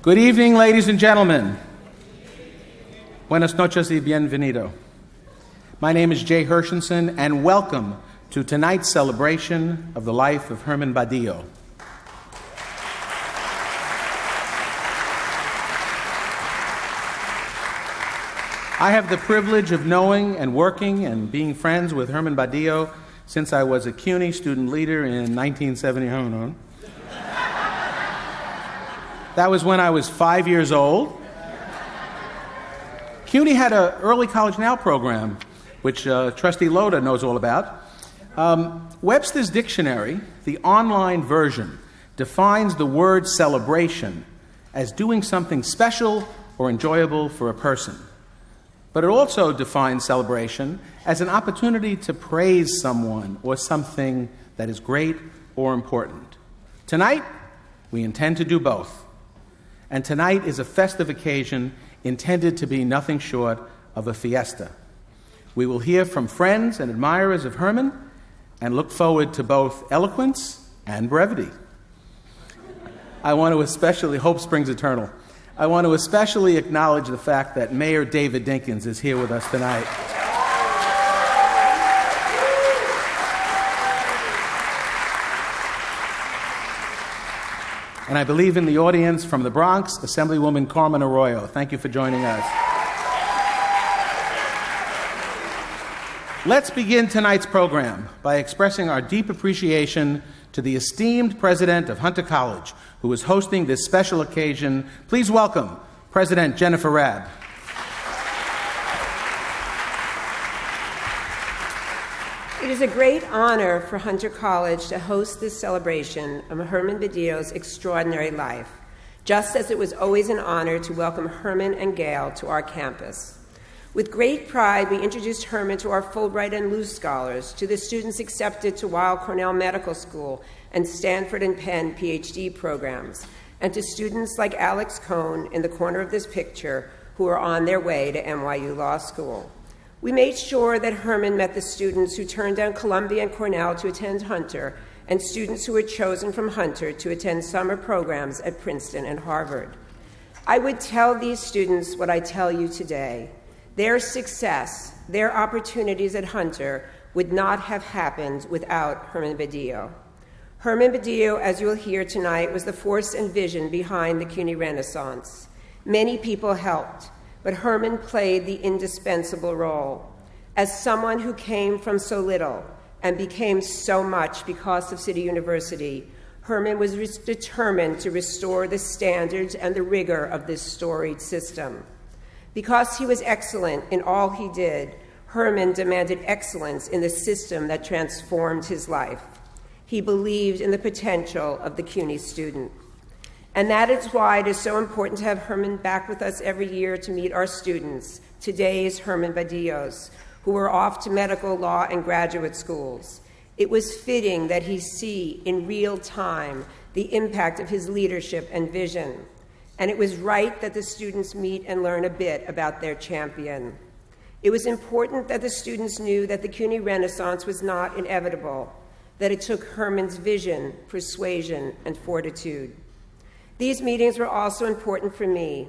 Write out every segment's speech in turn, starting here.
Good evening, ladies and gentlemen. Buenas noches y bienvenido. My name is Jay Hershenson, and welcome to tonight's celebration of the life of Herman Badillo. I have the privilege of knowing and working and being friends with Herman Badillo since I was a CUNY student leader in 1970. That was when I was 5 years old. CUNY had an early College Now program, which Trustee Loda knows all about. Webster's Dictionary, the online version, defines the word celebration as doing something special or enjoyable for a person. But it also defines celebration as an opportunity to praise someone or something that is great or important. Tonight, we intend to do both. And tonight is a festive occasion intended to be nothing short of a fiesta. We will hear from friends and admirers of Herman and look forward to both eloquence and brevity. I want to especially, hope springs eternal. I want to especially acknowledge the fact that Mayor David Dinkins is here with us tonight. And I believe in the audience from the Bronx, Assemblywoman Carmen Arroyo. Thank you for joining us. Let's begin tonight's program by expressing our deep appreciation to the esteemed president of Hunter College, who is hosting this special occasion. Please welcome President Jennifer Rabb. It is a great honor for Hunter College to host this celebration of Herman Badillo's extraordinary life, just as it was always an honor to welcome Herman and Gail to our campus. With great pride, we introduced Herman to our Fulbright and Luz Scholars, to the students accepted to Weill Cornell Medical School and Stanford and Penn PhD programs, and to students like Alex Cohn in the corner of this picture who are on their way to NYU Law School. We made sure that Herman met the students who turned down Columbia and Cornell to attend Hunter, and students who were chosen from Hunter to attend summer programs at Princeton and Harvard. I would tell these students what I tell you today. Their success, their opportunities at Hunter would not have happened without Herman Badillo. Herman Badillo, as you'll hear tonight, was the force and vision behind the CUNY Renaissance. Many people helped, but Herman played the indispensable role. As someone who came from so little and became so much because of City University, Herman was determined to restore the standards and the rigor of this storied system. Because he was excellent in all he did, Herman demanded excellence in the system that transformed his life. He believed in the potential of the CUNY student. And that is why it is so important to have Herman back with us every year to meet our students, today's Herman Badillos, who are off to medical, law, and graduate schools. It was fitting that he see in real time the impact of his leadership and vision. And it was right that the students meet and learn a bit about their champion. It was important that the students knew that the CUNY Renaissance was not inevitable, that it took Herman's vision, persuasion, and fortitude. These meetings were also important for me.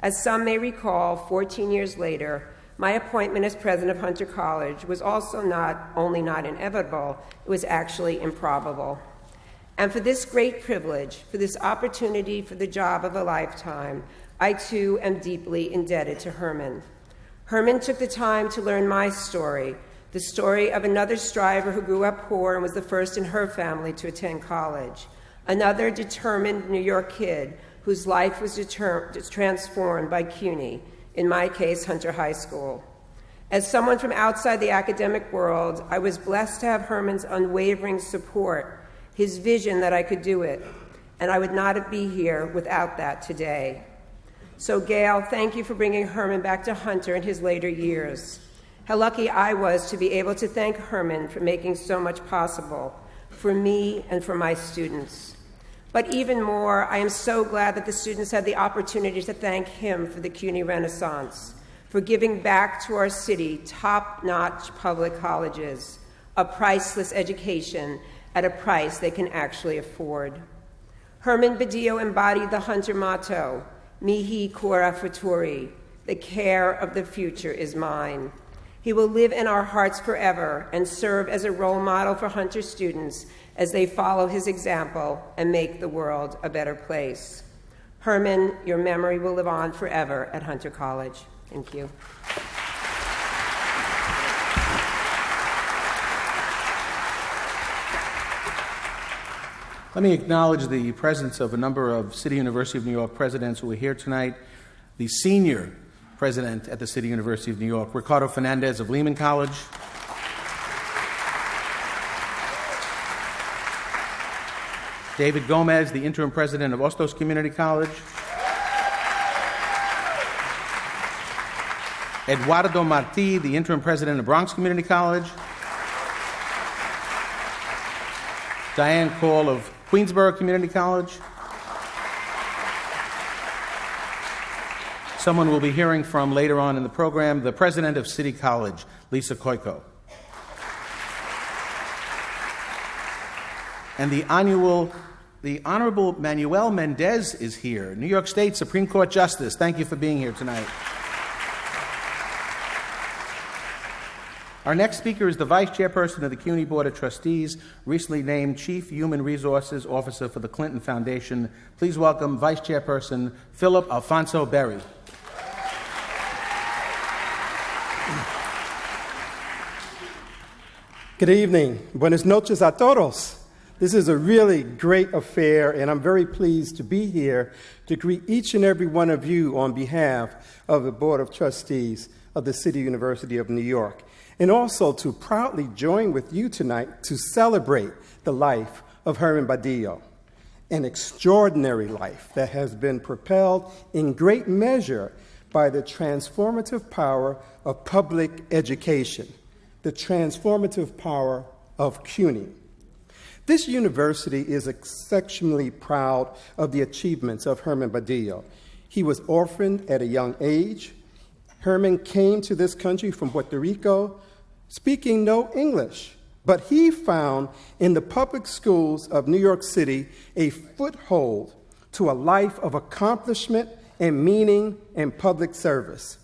As some may recall, 14 years later, my appointment as president of Hunter College was also not only not inevitable, it was actually improbable. And for this great privilege, for this opportunity, for the job of a lifetime, I too am deeply indebted to Herman. Herman took the time to learn my story, the story of another striver who grew up poor and was the first in her family to attend college. Another determined New York kid whose life was transformed by CUNY, in my case, Hunter High School. As someone from outside the academic world, I was blessed to have Herman's unwavering support, his vision that I could do it, and I would not be here without that today. So Gail, thank you for bringing Herman back to Hunter in his later years. How lucky I was to be able to thank Herman for making so much possible for me and for my students. But even more, I am so glad that the students had the opportunity to thank him for the CUNY Renaissance, for giving back to our city top-notch public colleges, a priceless education at a price they can actually afford. Herman Badillo embodied the Hunter motto, mihi cura futuri, the care of the future is mine. He will live in our hearts forever and serve as a role model for Hunter students as they follow his example and make the world a better place. Herman, your memory will live on forever at Hunter College. Thank you. Let me acknowledge the presence of a number of City University of New York presidents who are here tonight. The senior president at the City University of New York, Ricardo Fernandez of Lehman College. David Gomez, the interim president of Ostos Community College. Eduardo Marti, the interim president of Bronx Community College. Diane Call of Queensborough Community College. Someone we'll be hearing from later on in the program, the president of City College, Lisa Koiko. And the Honorable Manuel Mendez is here, New York State Supreme Court Justice. Thank you for being here tonight. Our next speaker is the Vice Chairperson of the CUNY Board of Trustees, recently named Chief Human Resources Officer for the Clinton Foundation. Please welcome Vice Chairperson Philip Alfonso Berry. Good evening. Buenas noches a todos. This is a really great affair, and I'm very pleased to be here to greet each and every one of you on behalf of the Board of Trustees of the City University of New York, and also to proudly join with you tonight to celebrate the life of Herman Badillo, an extraordinary life that has been propelled in great measure by the transformative power of public education, the transformative power of CUNY. This university is exceptionally proud of the achievements of Herman Badillo. He was orphaned at a young age. Herman came to this country from Puerto Rico speaking no English, but he found in the public schools of New York City a foothold to a life of accomplishment and meaning and public service.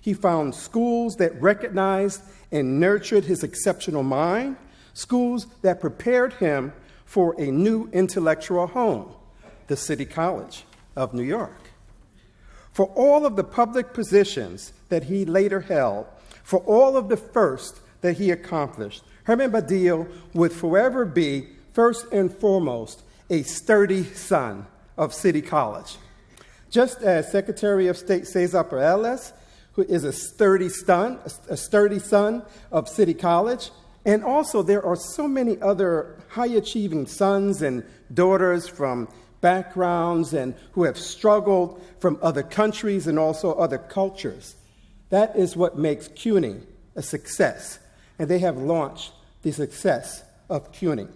He found schools that recognized and nurtured his exceptional mind, schools that prepared him for a new intellectual home, the City College of New York. For all of the public positions that he later held, for all of the firsts that he accomplished, Herman Badillo would forever be, first and foremost, a sturdy son of City College. Just as Secretary of State Cesar Perales, who is a sturdy son of City College, and also there are so many other high-achieving sons and daughters from backgrounds and who have struggled from other countries and also other cultures. That is what makes CUNY a success, and they have launched the success of CUNY.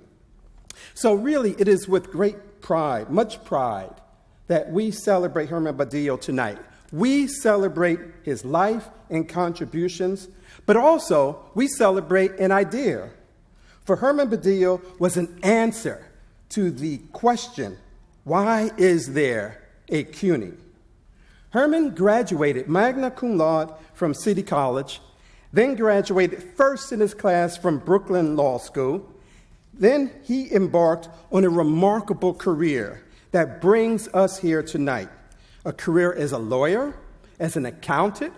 So really, it is with great pride, much pride, that we celebrate Herman Badillo tonight. We celebrate his life and contributions, but also we celebrate an idea. For Herman Badillo was an answer to the question, why is there a CUNY? Herman graduated magna cum laude from City College, then graduated first in his class from Brooklyn Law School. Then he embarked on a remarkable career that brings us here tonight. A career as a lawyer, as an accountant,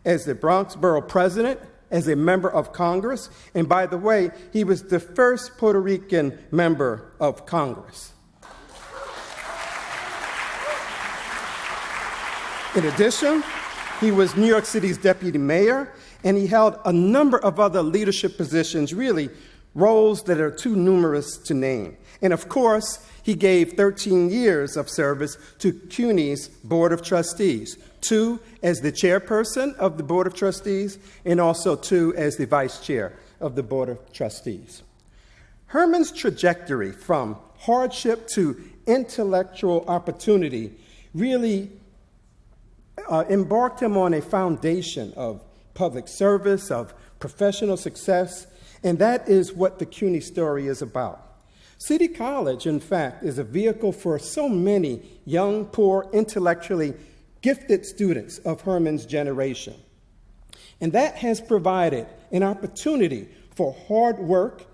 as the Bronx Borough president, as a member of Congress. And by the way, he was the first Puerto Rican member of Congress. In addition, he was New York City's deputy mayor, and he held a number of other leadership positions, really roles that are too numerous to name. And of course, he gave 13 years of service to CUNY's Board of Trustees, 2 as the chairperson of the Board of Trustees, and also 2 as the vice chair of the Board of Trustees. Herman's trajectory from hardship to intellectual opportunity really embarked him on a foundation of public service, of professional success, and that is what the CUNY story is about. City College, in fact, is a vehicle for so many young, poor, intellectually gifted students of Herman's generation. And that has provided an opportunity for hard work,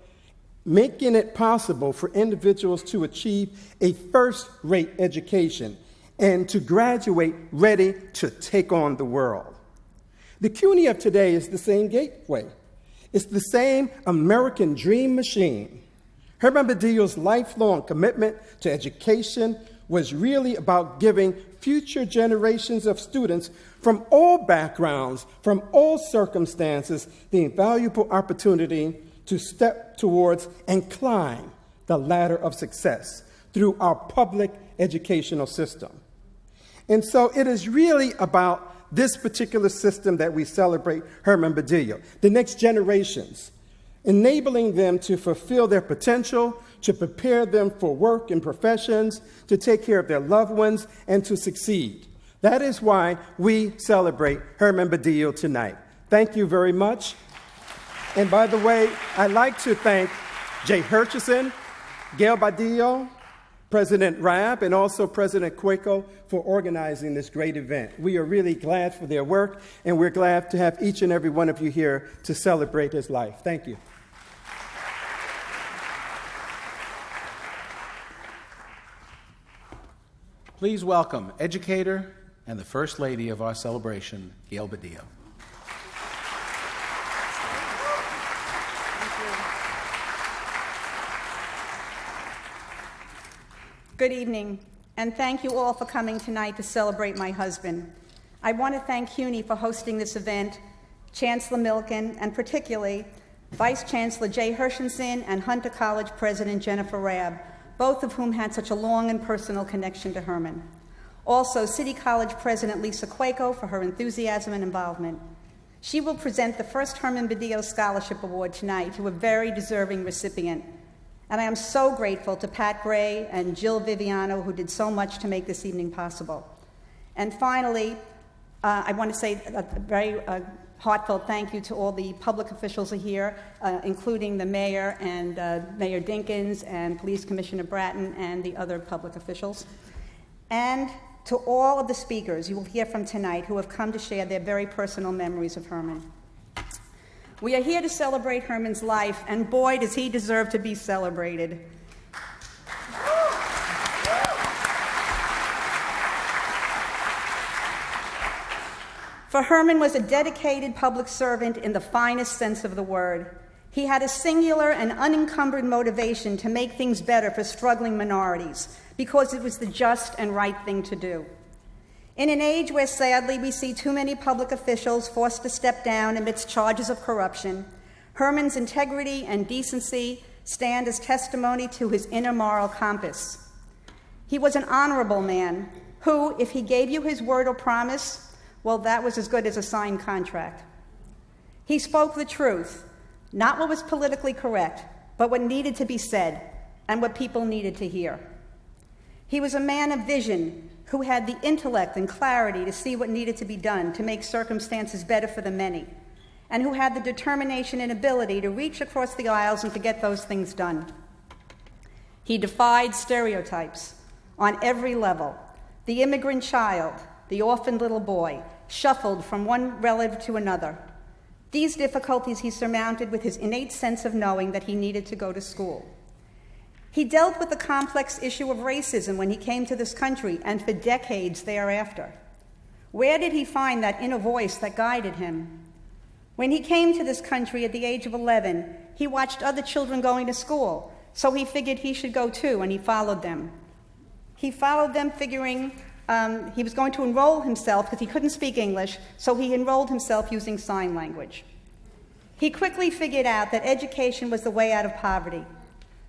making it possible for individuals to achieve a first-rate education and to graduate ready to take on the world. The CUNY of today is the same gateway. It's the same American dream machine. Herman Badillo's lifelong commitment to education was really about giving future generations of students from all backgrounds, from all circumstances, the invaluable opportunity to step towards and climb the ladder of success through our public educational system. And so it is really about this particular system that we celebrate Herman Badillo, the next generations, enabling them to fulfill their potential, to prepare them for work and professions, to take care of their loved ones, and to succeed. That is why we celebrate Herman Badillo tonight. Thank you very much. And by the way, I'd like to thank Jay Hirschison, Gail Badillo, President Rabb, and also President Cueco for organizing this great event. We are really glad for their work, and we're glad to have each and every one of you here to celebrate his life. Thank you. Please welcome educator and the First Lady of our celebration, Gail Badillo. Good evening, and thank you all for coming tonight to celebrate my husband. I want to thank CUNY for hosting this event, Chancellor Milken, and particularly Vice Chancellor Jay Hirschison and Hunter College President Jennifer Rabb, both of whom had such a long and personal connection to Herman. Also, City College President Lisa Cueco for her enthusiasm and involvement. She will present the first Herman Badillo Scholarship Award tonight to a very deserving recipient. And I am so grateful to Pat Gray and Jill Viviano, who did so much to make this evening possible. And finally, I want to say a very heartfelt thank you to all the public officials who are here, including the mayor and Mayor Dinkins and Police Commissioner Bratton and the other public officials. And to all of the speakers you will hear from tonight who have come to share their very personal memories of Herman. We are here to celebrate Herman's life, and boy, does he deserve to be celebrated. For Herman was a dedicated public servant in the finest sense of the word. He had a singular and unencumbered motivation to make things better for struggling minorities, because it was the just and right thing to do. In an age where, sadly, we see too many public officials forced to step down amidst charges of corruption, Herman's integrity and decency stand as testimony to his inner moral compass. He was an honorable man who, if he gave you his word or promise, well, that was as good as a signed contract. He spoke the truth, not what was politically correct, but what needed to be said and what people needed to hear. He was a man of vision who had the intellect and clarity to see what needed to be done to make circumstances better for the many, and who had the determination and ability to reach across the aisles and to get those things done. He defied stereotypes on every level. The immigrant child, the orphaned little boy, shuffled from one relative to another. These difficulties he surmounted with his innate sense of knowing that he needed to go to school. He dealt with the complex issue of racism when he came to this country and for decades thereafter. Where did he find that inner voice that guided him? When he came to this country at the age of 11, he watched other children going to school, so he figured he should go too, and he followed them. He followed them figuring he was going to enroll himself because he couldn't speak English, so he enrolled himself using sign language. He quickly figured out that education was the way out of poverty.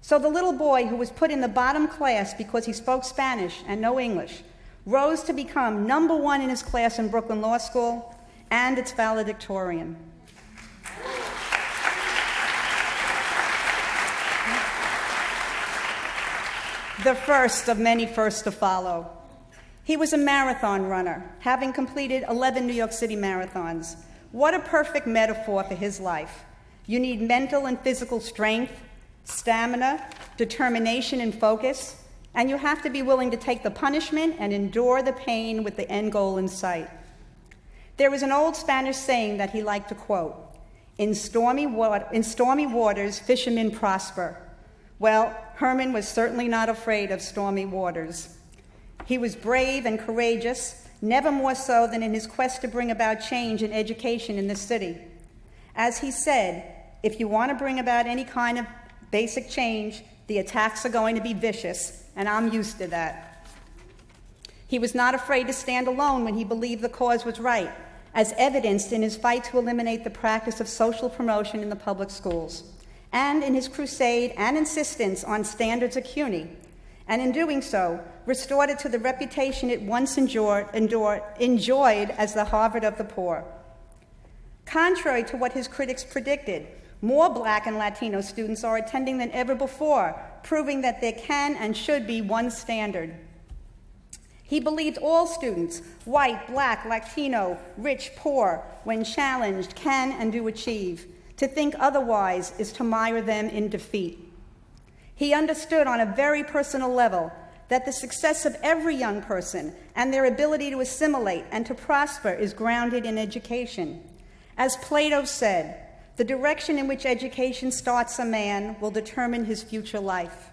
So the little boy who was put in the bottom class because he spoke Spanish and no English rose to become #1 in his class in Brooklyn Law School and its valedictorian. The first of many firsts to follow. He was a marathon runner, having completed 11 New York City marathons. What a perfect metaphor for his life. You need mental and physical strength, stamina, determination and focus, and you have to be willing to take the punishment and endure the pain with the end goal in sight. There was an old Spanish saying that he liked to quote, in stormy waters, fishermen prosper. Well, Herman was certainly not afraid of stormy waters. He was brave and courageous, never more so than in his quest to bring about change in education in the city. As he said, if you want to bring about any kind of basic change, the attacks are going to be vicious, and I'm used to that. He was not afraid to stand alone when he believed the cause was right, as evidenced in his fight to eliminate the practice of social promotion in the public schools, and in his crusade and insistence on standards of CUNY, and in doing so, restored it to the reputation it once enjoyed as the Harvard of the poor. Contrary to what his critics predicted, more Black and Latino students are attending than ever before, proving that there can and should be one standard. He believed all students, white, Black, Latino, rich, poor, when challenged, can and do achieve. To think otherwise is to mire them in defeat. He understood on a very personal level that the success of every young person and their ability to assimilate and to prosper is grounded in education. As Plato said, the direction in which education starts a man will determine his future life.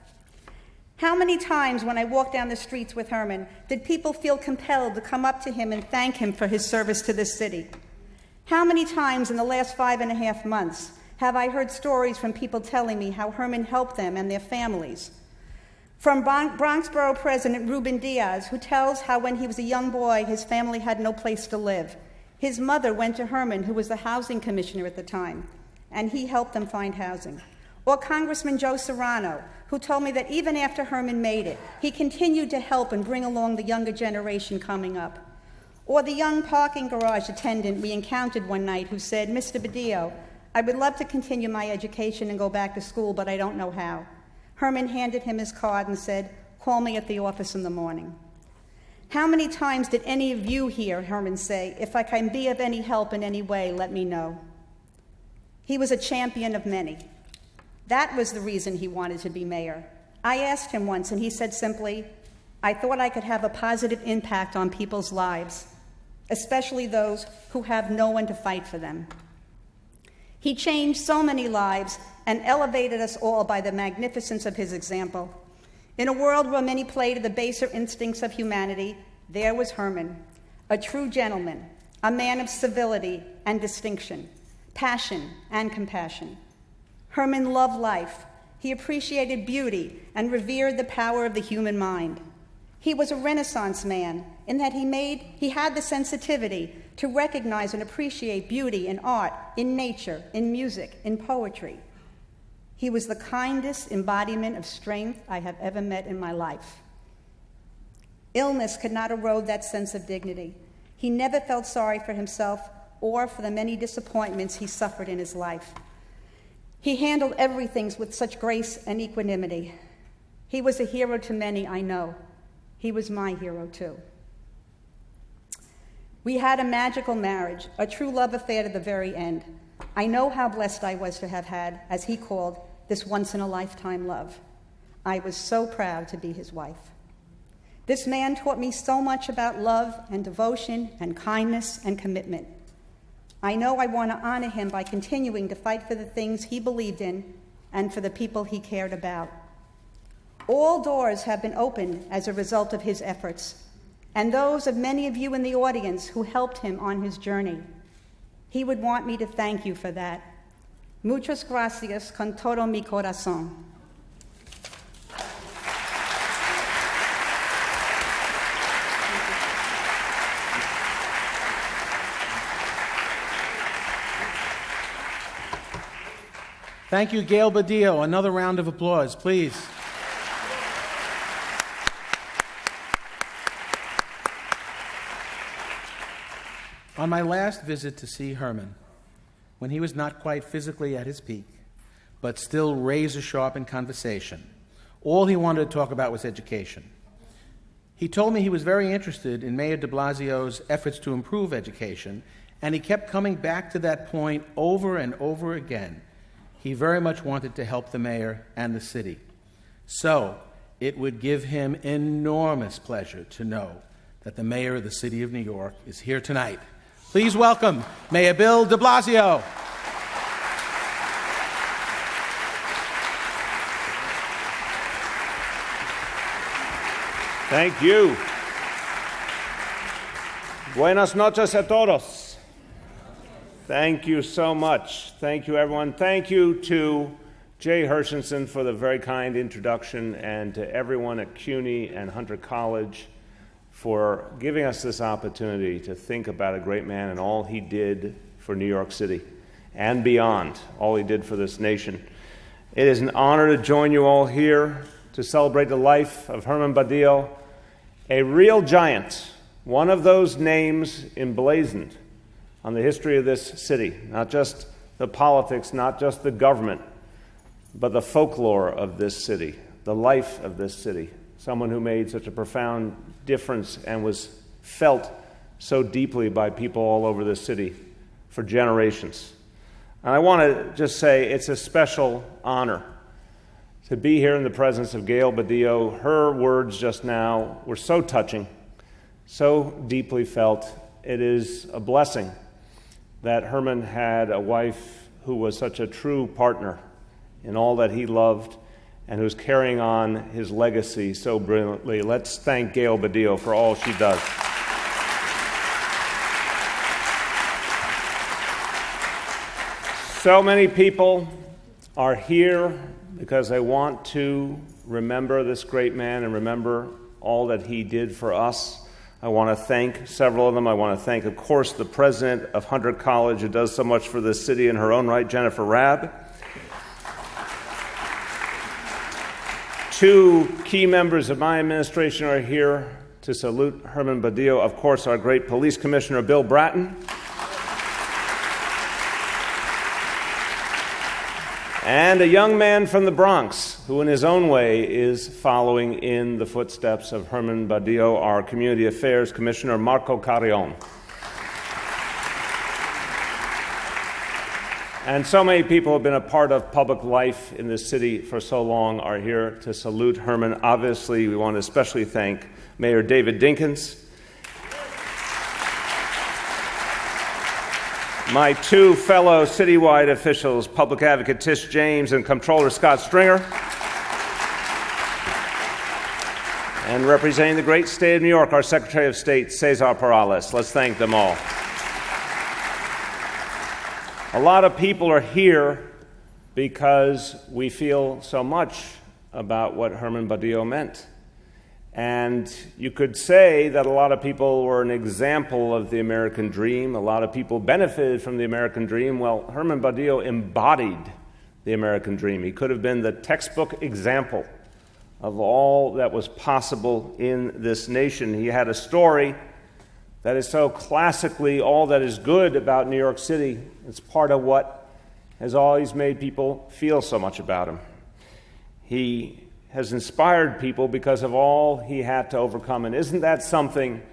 How many times when I walked down the streets with Herman did people feel compelled to come up to him and thank him for his service to this city? How many times in the last 5.5 months have I heard stories from people telling me how Herman helped them and their families? From Bronx Borough President Ruben Diaz, who tells how when he was a young boy, his family had no place to live. His mother went to Herman, who was the housing commissioner at the time, and he helped them find housing. Or Congressman Joe Serrano, who told me that even after Herman made it, he continued to help and bring along the younger generation coming up. Or the young parking garage attendant we encountered one night who said, Mr. Badillo, I would love to continue my education and go back to school, but I don't know how. Herman handed him his card and said, call me at the office in the morning. How many times did any of you hear Herman say, if I can be of any help in any way, let me know? He was a champion of many. That was the reason he wanted to be mayor. I asked him once, and he said simply, I thought I could have a positive impact on people's lives, especially those who have no one to fight for them. He changed so many lives and elevated us all by the magnificence of his example. In a world where many play to the baser instincts of humanity, there was Herman, a true gentleman, a man of civility and distinction, passion and compassion. Herman loved life. He appreciated beauty and revered the power of the human mind. He was a Renaissance man in that he had the sensitivity to recognize and appreciate beauty in art, in nature, in music, in poetry. He was the kindest embodiment of strength I have ever met in my life. Illness could not erode that sense of dignity. He never felt sorry for himself or for the many disappointments he suffered in his life. He handled everything with such grace and equanimity. He was a hero to many, I know. He was my hero, too. We had a magical marriage, a true love affair to the very end. I know how blessed I was to have had, as he called, this once-in-a-lifetime love. I was so proud to be his wife. This man taught me so much about love and devotion and kindness and commitment. I know I want to honor him by continuing to fight for the things he believed in and for the people he cared about. All doors have been opened as a result of his efforts, and those of many of you in the audience who helped him on his journey. He would want me to thank you for that. Muchas gracias con todo mi corazón. Thank you, Gail Badillo. Another round of applause, please. On my last visit to see Herman, when he was not quite physically at his peak, but still razor-sharp in conversation, all he wanted to talk about was education. He told me he was very interested in Mayor de Blasio's efforts to improve education, and he kept coming back to that point over and over again. He very much wanted to help the mayor and the city. So, it would give him enormous pleasure to know that the mayor of the city of New York is here tonight. Please welcome Mayor Bill de Blasio. Thank you. Buenas noches a todos. Thank you so much. Thank you, everyone. Thank you to Jay Hershenson for the very kind introduction, and to everyone at CUNY and Hunter College for giving us this opportunity to think about a great man and all he did for New York City and beyond, all he did for this nation. It is an honor to join you all here to celebrate the life of Herman Badillo, a real giant, one of those names emblazoned on the history of this city, not just the politics, not just the government, but the folklore of this city, the life of this city, someone who made such a profound difference and was felt so deeply by people all over this city for generations. And I want to just say it's a special honor to be here in the presence of Gail Badillo. Her words just now were so touching, so deeply felt. It is a blessing that Herman had a wife who was such a true partner in all that he loved and who's carrying on his legacy so brilliantly. Let's thank Gail Badillo for all she does. So many people are here because they want to remember this great man and remember all that he did for us. I want to thank several of them. I want to thank, of course, the president of Hunter College, who does so much for this city in her own right, Jennifer Rabb. Two key members of my administration are here to salute Herman Badillo. Of course, our great police commissioner, Bill Bratton. And a young man from the Bronx, who in his own way is following in the footsteps of Herman Badillo, our Community Affairs Commissioner, Marco Carrion. And so many people who have been a part of public life in this city for so long are here to salute Herman. Obviously, we want to especially thank Mayor David Dinkins, my two fellow citywide officials, Public Advocate Tish James and Comptroller Scott Stringer, and representing the great state of New York, our Secretary of State, Cesar Perales. Let's thank them all. A lot of people are here because we feel so much about what Herman Badillo meant. And you could say that a lot of people were an example of the American dream. A lot of people benefited from the American dream. Well, Herman Badillo embodied the American dream. He could have been the textbook example of all that was possible in this nation. He had a story that is so classically all that is good about New York City. It's part of what has always made people feel so much about him. He has inspired people because of all he had to overcome. And isn't that something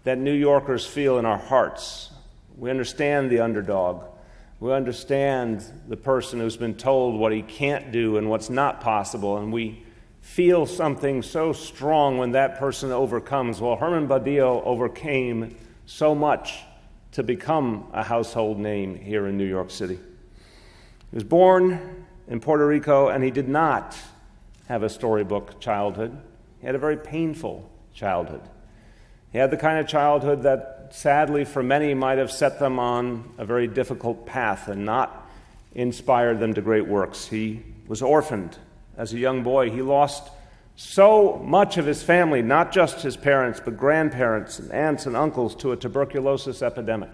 that New Yorkers feel in our hearts? We understand the underdog. We understand the person who's been told what he can't do and what's not possible, and we feel something so strong when that person overcomes. Well, Herman Badillo overcame so much to become a household name here in New York City. He was born in Puerto Rico, and he did not have a storybook childhood. He had a very painful childhood. He had the kind of childhood that, sadly, for many might have set them on a very difficult path and not inspired them to great works. He was orphaned as a young boy. He lost so much of his family, not just his parents, but grandparents and aunts and uncles, to a tuberculosis epidemic.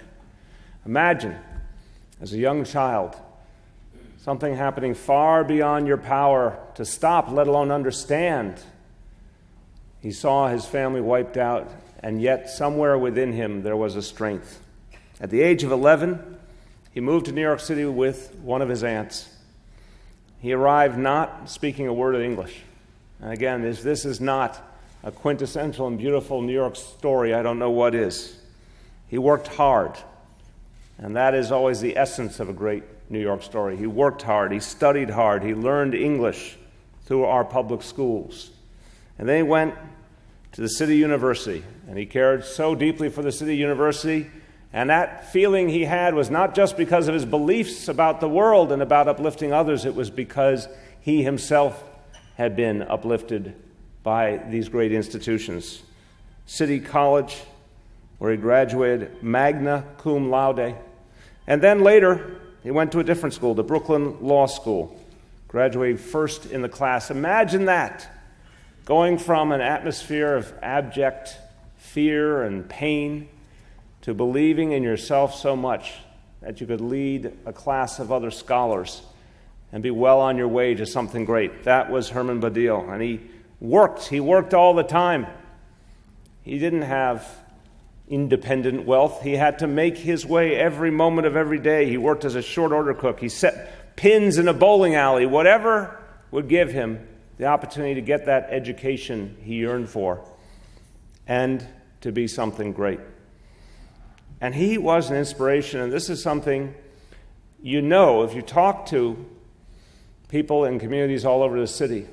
Imagine, as a young child, something happening far beyond your power to stop, let alone understand. He saw his family wiped out, and yet somewhere within him there was a strength. At the age of 11, he moved to New York City with one of his aunts. He arrived not speaking a word of English. And again, this is not a quintessential and beautiful New York story. I don't know what is. He worked hard, and that is always the essence of a great New York story. He worked hard, he studied hard, he learned English through our public schools. And then he went to the City University, and he cared so deeply for the City University. And that feeling he had was not just because of his beliefs about the world and about uplifting others. It was because he himself had been uplifted by these great institutions. City College, where he graduated magna cum laude. And then later, he went to a different school, the Brooklyn Law School, graduating first in the class. Imagine that, going from an atmosphere of abject fear and pain to believing in yourself so much that you could lead a class of other scholars and be well on your way to something great. That was Herman Badillo, and he worked all the time. He didn't have independent wealth. He had to make his way every moment of every day. He worked as a short order cook. He set pins in a bowling alley, whatever would give him the opportunity to get that education he yearned for and to be something great. And he was an inspiration, and this is something you know if you talk to people in communities all over the city.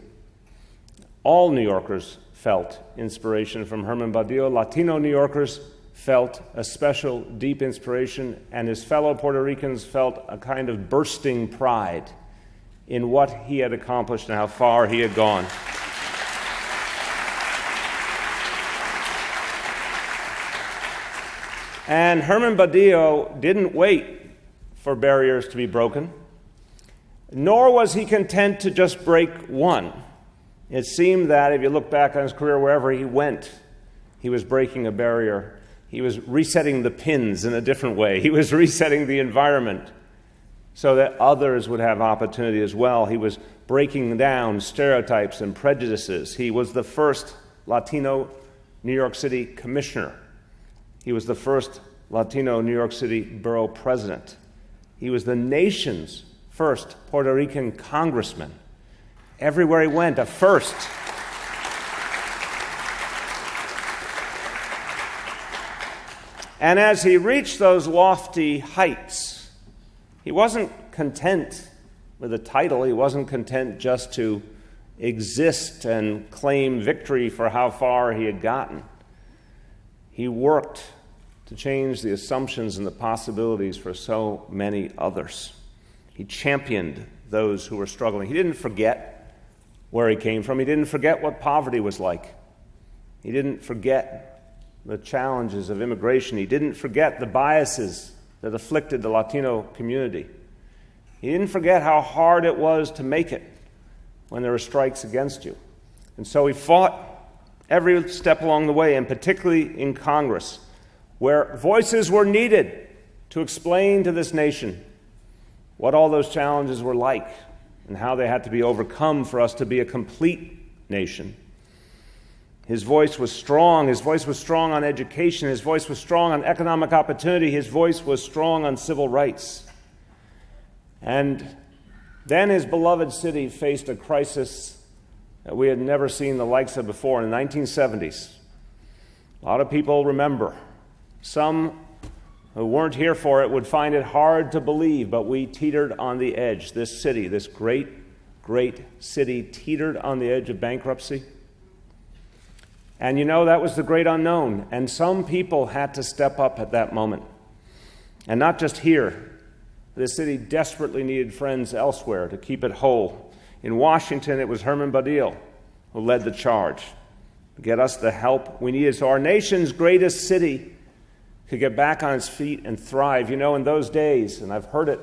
All New Yorkers felt inspiration from Herman Badillo. Latino New Yorkers felt a special, deep inspiration, and his fellow Puerto Ricans felt a kind of bursting pride in what he had accomplished and how far he had gone. And Herman Badillo didn't wait for barriers to be broken, nor was he content to just break one. It seemed that if you look back on his career, wherever he went, he was breaking a barrier. He was resetting the pins in a different way. He was resetting the environment so that others would have opportunity as well. He was breaking down stereotypes and prejudices. He was the first Latino New York City commissioner. He was the first Latino New York City borough president. He was the nation's first Puerto Rican congressman. Everywhere he went, a first. And as he reached those lofty heights, he wasn't content with a title. He wasn't content just to exist and claim victory for how far he had gotten. He worked to change the assumptions and the possibilities for so many others. He championed those who were struggling. He didn't forget where he came from. He didn't forget what poverty was like. He didn't forget the challenges of immigration. He didn't forget the biases that afflicted the Latino community. He didn't forget how hard it was to make it when there were strikes against you. And so he fought every step along the way, and particularly in Congress, where voices were needed to explain to this nation what all those challenges were like and how they had to be overcome for us to be a complete nation. His voice was strong. His voice was strong on education. His voice was strong on economic opportunity. His voice was strong on civil rights. And then his beloved city faced a crisis that we had never seen the likes of before in the 1970s. A lot of people remember. Some who weren't here for it would find it hard to believe, but we teetered on the edge. This city, this great, great city, teetered on the edge of bankruptcy. And you know, that was the great unknown. And some people had to step up at that moment. And not just here. The city desperately needed friends elsewhere to keep it whole. In Washington, it was Herman Badillo who led the charge to get us the help we needed so our nation's greatest city could get back on its feet and thrive. You know, in those days, and I've heard it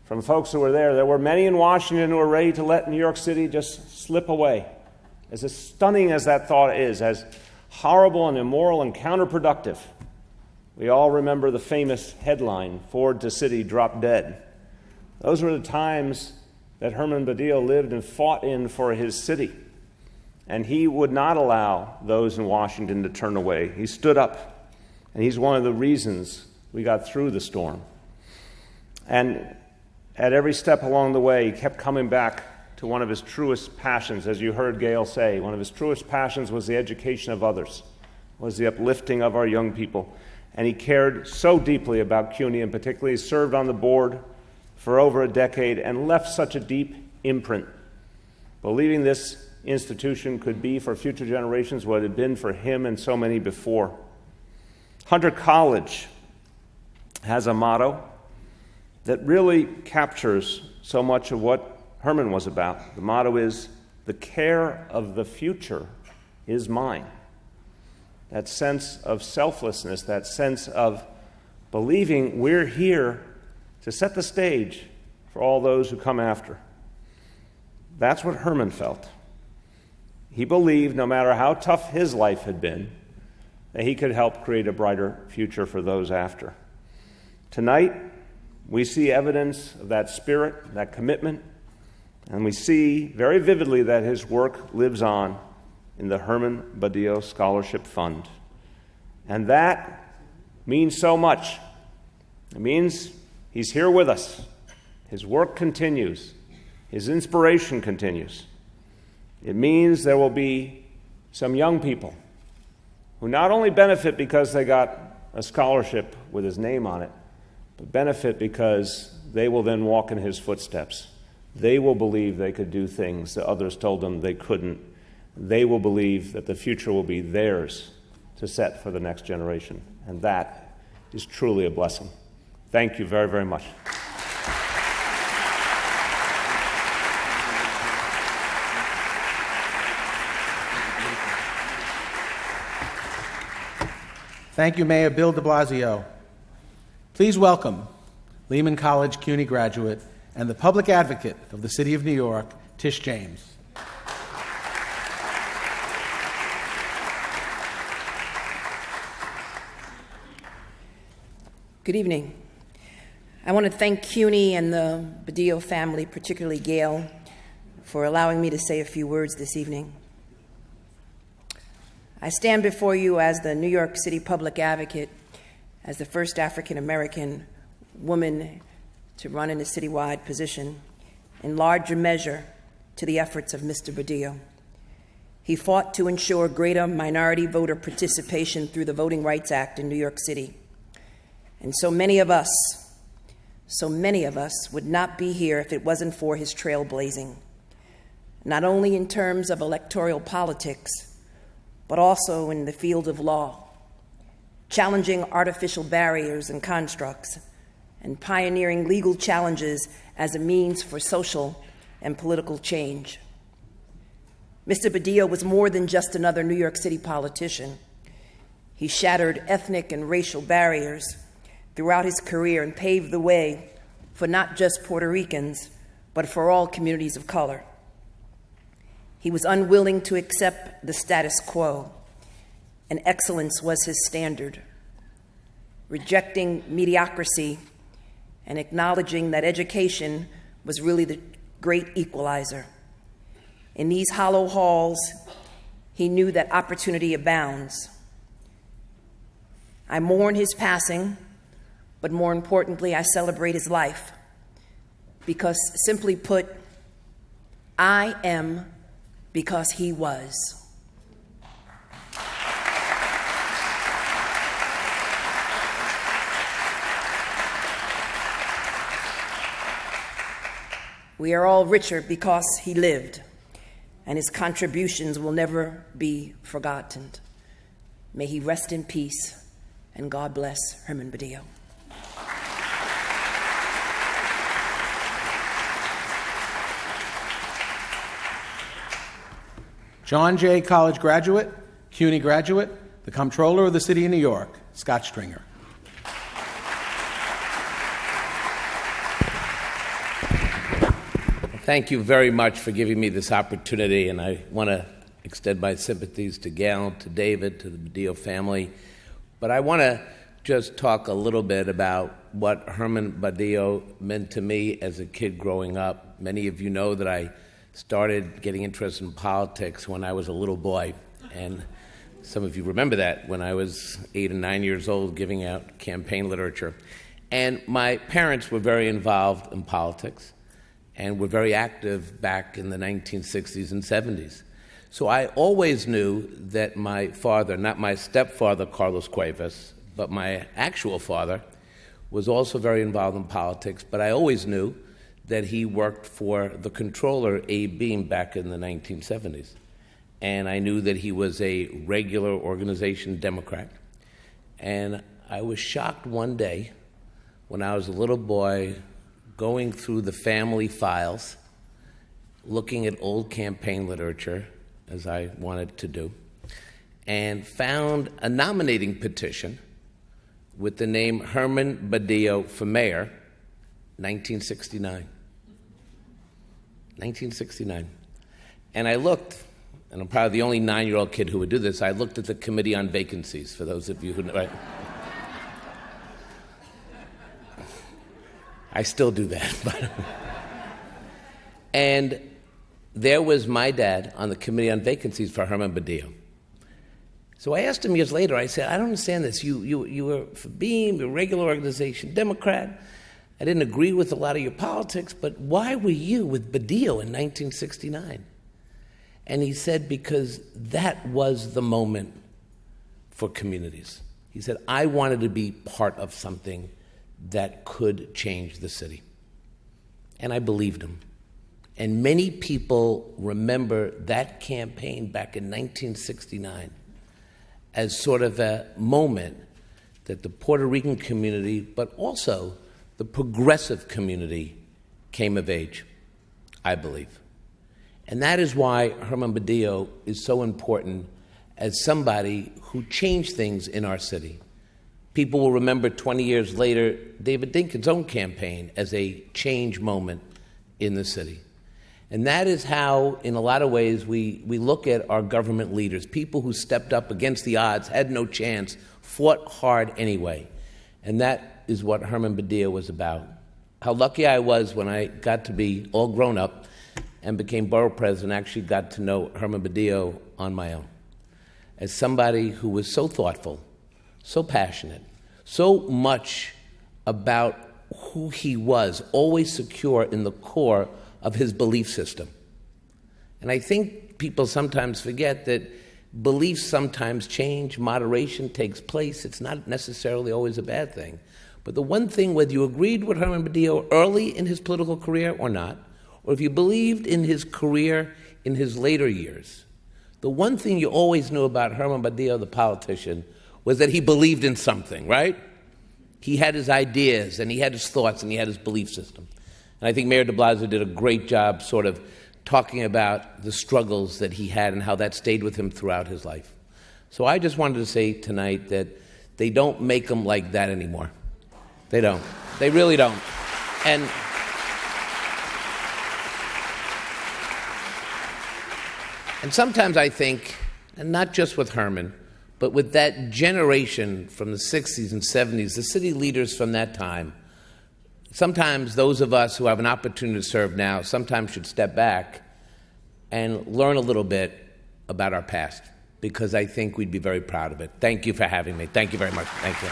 from folks who were there were many in Washington who were ready to let New York City just slip away. As stunning as that thought is, as horrible and immoral and counterproductive, we all remember the famous headline, "Ford to City, Drop Dead." Those were the times that Herman Badillo lived and fought in for his city. And he would not allow those in Washington to turn away. He stood up. And he's one of the reasons we got through the storm. And at every step along the way, he kept coming back to one of his truest passions. As you heard Gail say, one of his truest passions was the education of others, was the uplifting of our young people. And he cared so deeply about CUNY, and particularly he served on the board for over a decade and left such a deep imprint believing this institution could be for future generations what it had been for him and so many before. Hunter College has a motto that really captures so much of what Herman was about. The motto is, "The care of the future is mine." That sense of selflessness, that sense of believing we're here to set the stage for all those who come after. That's what Herman felt. He believed, no matter how tough his life had been, that he could help create a brighter future for those after. Tonight, we see evidence of that spirit, that commitment, and we see very vividly that his work lives on in the Herman Badillo Scholarship Fund. And that means so much. It means he's here with us. His work continues. His inspiration continues. It means there will be some young people who not only benefit because they got a scholarship with his name on it, but benefit because they will then walk in his footsteps. They will believe they could do things that others told them they couldn't. They will believe that the future will be theirs to set for the next generation. And that is truly a blessing. Thank you very, very much. Thank you, Mayor Bill de Blasio. Please welcome Lehman College CUNY graduate and the public advocate of the City of New York, Tish James. Good evening. I want to thank CUNY and the Badillo family, particularly Gail, for allowing me to say a few words this evening. I stand before you as the New York City public advocate, as the first African-American woman to run in a citywide position, in larger measure to the efforts of Mr. Badillo. He fought to ensure greater minority voter participation through the Voting Rights Act in New York City. And so many of us would not be here if it wasn't for his trailblazing, not only in terms of electoral politics, but also in the field of law, challenging artificial barriers and constructs, and pioneering legal challenges as a means for social and political change. Mr. Badillo was more than just another New York City politician. He shattered ethnic and racial barriers throughout his career and paved the way for not just Puerto Ricans, but for all communities of color. He was unwilling to accept the status quo, and excellence was his standard, rejecting mediocrity and acknowledging that education was really the great equalizer. In these hollow halls, he knew that opportunity abounds. I mourn his passing, but more importantly, I celebrate his life, because simply put, I am because he was. We are all richer because he lived, and his contributions will never be forgotten. May he rest in peace, and God bless Herman Badillo. John Jay College graduate, CUNY graduate, the Comptroller of the City of New York, Scott Stringer. Thank you very much for giving me this opportunity, and I want to extend my sympathies to Gail, to David, to the Badillo family. But I want to just talk a little bit about what Herman Badillo meant to me as a kid growing up. Many of you know that I started getting interested in politics when I was a little boy, and some of you remember that when I was 8 and 9 years old giving out campaign literature. And my parents were very involved in politics and were very active back in the 1960s and 70s. So I always knew that my father, not my stepfather, Carlos Cuevas, but my actual father, was also very involved in politics. But I always knew that he worked for the controller, Abe Beam, back in the 1970s. And I knew that he was a regular organization Democrat. And I was shocked one day when I was a little boy going through the family files, looking at old campaign literature, as I wanted to do, and found a nominating petition with the name Herman Badillo for mayor, 1969. 1969. And I looked, and I'm probably the only 9-year-old kid who would do this, I looked at the Committee on Vacancies, for those of you who know, right? I still do that. And there was my dad on the Committee on Vacancies for Herman Badillo. So I asked him years later, I said, I don't understand this. You were for Beam, you're a regular organization Democrat. I didn't agree with a lot of your politics, but why were you with Badillo in 1969? And he said, because that was the moment for communities. He said, I wanted to be part of something that could change the city. And I believed him. And many people remember that campaign back in 1969 as sort of a moment that the Puerto Rican community, but also the progressive community, came of age, I believe. And that is why Herman Badillo is so important as somebody who changed things in our city. People will remember 20 years later David Dinkins' own campaign as a change moment in the city. And that is how, in a lot of ways, we look at our government leaders, people who stepped up against the odds, had no chance, fought hard anyway. And that is what Herman Badillo was about. How lucky I was when I got to be all grown up and became borough president, actually got to know Herman Badillo on my own. As somebody who was so thoughtful, so passionate, so much about who he was, always secure in the core of his belief system. And I think people sometimes forget that beliefs sometimes change, moderation takes place. It's not necessarily always a bad thing. But the one thing, whether you agreed with Herman Badillo early in his political career or not, or if you believed in his career in his later years, the one thing you always knew about Herman Badillo, the politician, was that he believed in something, right? He had his ideas, and he had his thoughts, and he had his belief system. And I think Mayor de Blasio did a great job sort of talking about the struggles that he had and how that stayed with him throughout his life. So I just wanted to say tonight that they don't make them like that anymore. They don't. They really don't. And sometimes I think, and not just with Herman, but with that generation from the 60s and 70s, the city leaders from that time, sometimes those of us who have an opportunity to serve now sometimes should step back and learn a little bit about our past, because I think we'd be very proud of it. Thank you for having me. Thank you very much. Thank you.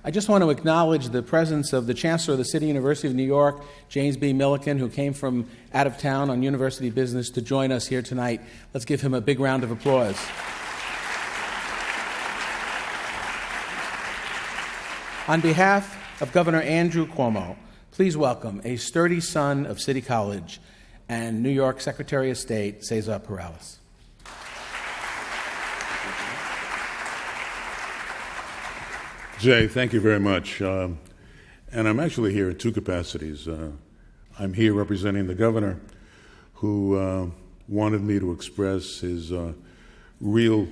I just want to acknowledge the presence of the Chancellor of the City University of New York, James B. Milliken, who came from out of town on university business to join us here tonight. Let's give him a big round of applause. On behalf of Governor Andrew Cuomo, please welcome a sturdy son of City College and New York Secretary of State, Cesar Perales. Jay, thank you very much. And I'm actually here in two capacities. I'm here representing the governor, who wanted me to express his real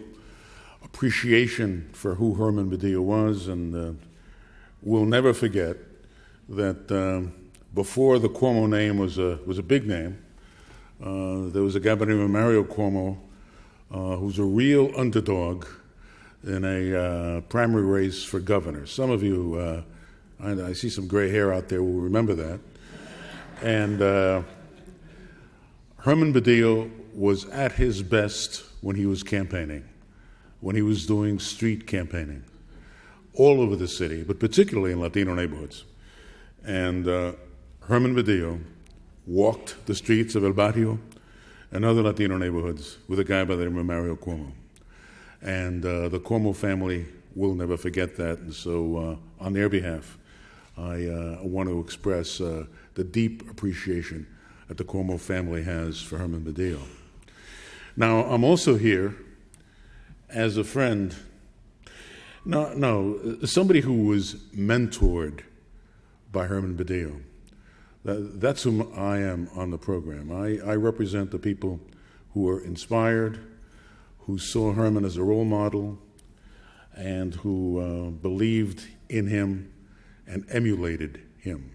appreciation for who Herman Badillo was, and we'll never forget that before the Cuomo name was a big name, there was a guy by the name of Mario Cuomo, who's a real underdog in a primary race for governor. Some of you, I see some gray hair out there, will remember that. And Herman Badillo was at his best when he was campaigning, when he was doing street campaigning all over the city, but particularly in Latino neighborhoods. And Herman Badillo walked the streets of El Barrio and other Latino neighborhoods with a guy by the name of Mario Cuomo. And the Cuomo family will never forget that. And so, on their behalf, I want to express the deep appreciation that the Cuomo family has for Herman Badillo. Now, I'm also here as a friend, somebody who was mentored by Herman Badillo. That's whom I am on the program. I represent the people who were inspired, who saw Herman as a role model, and who believed in him and emulated him.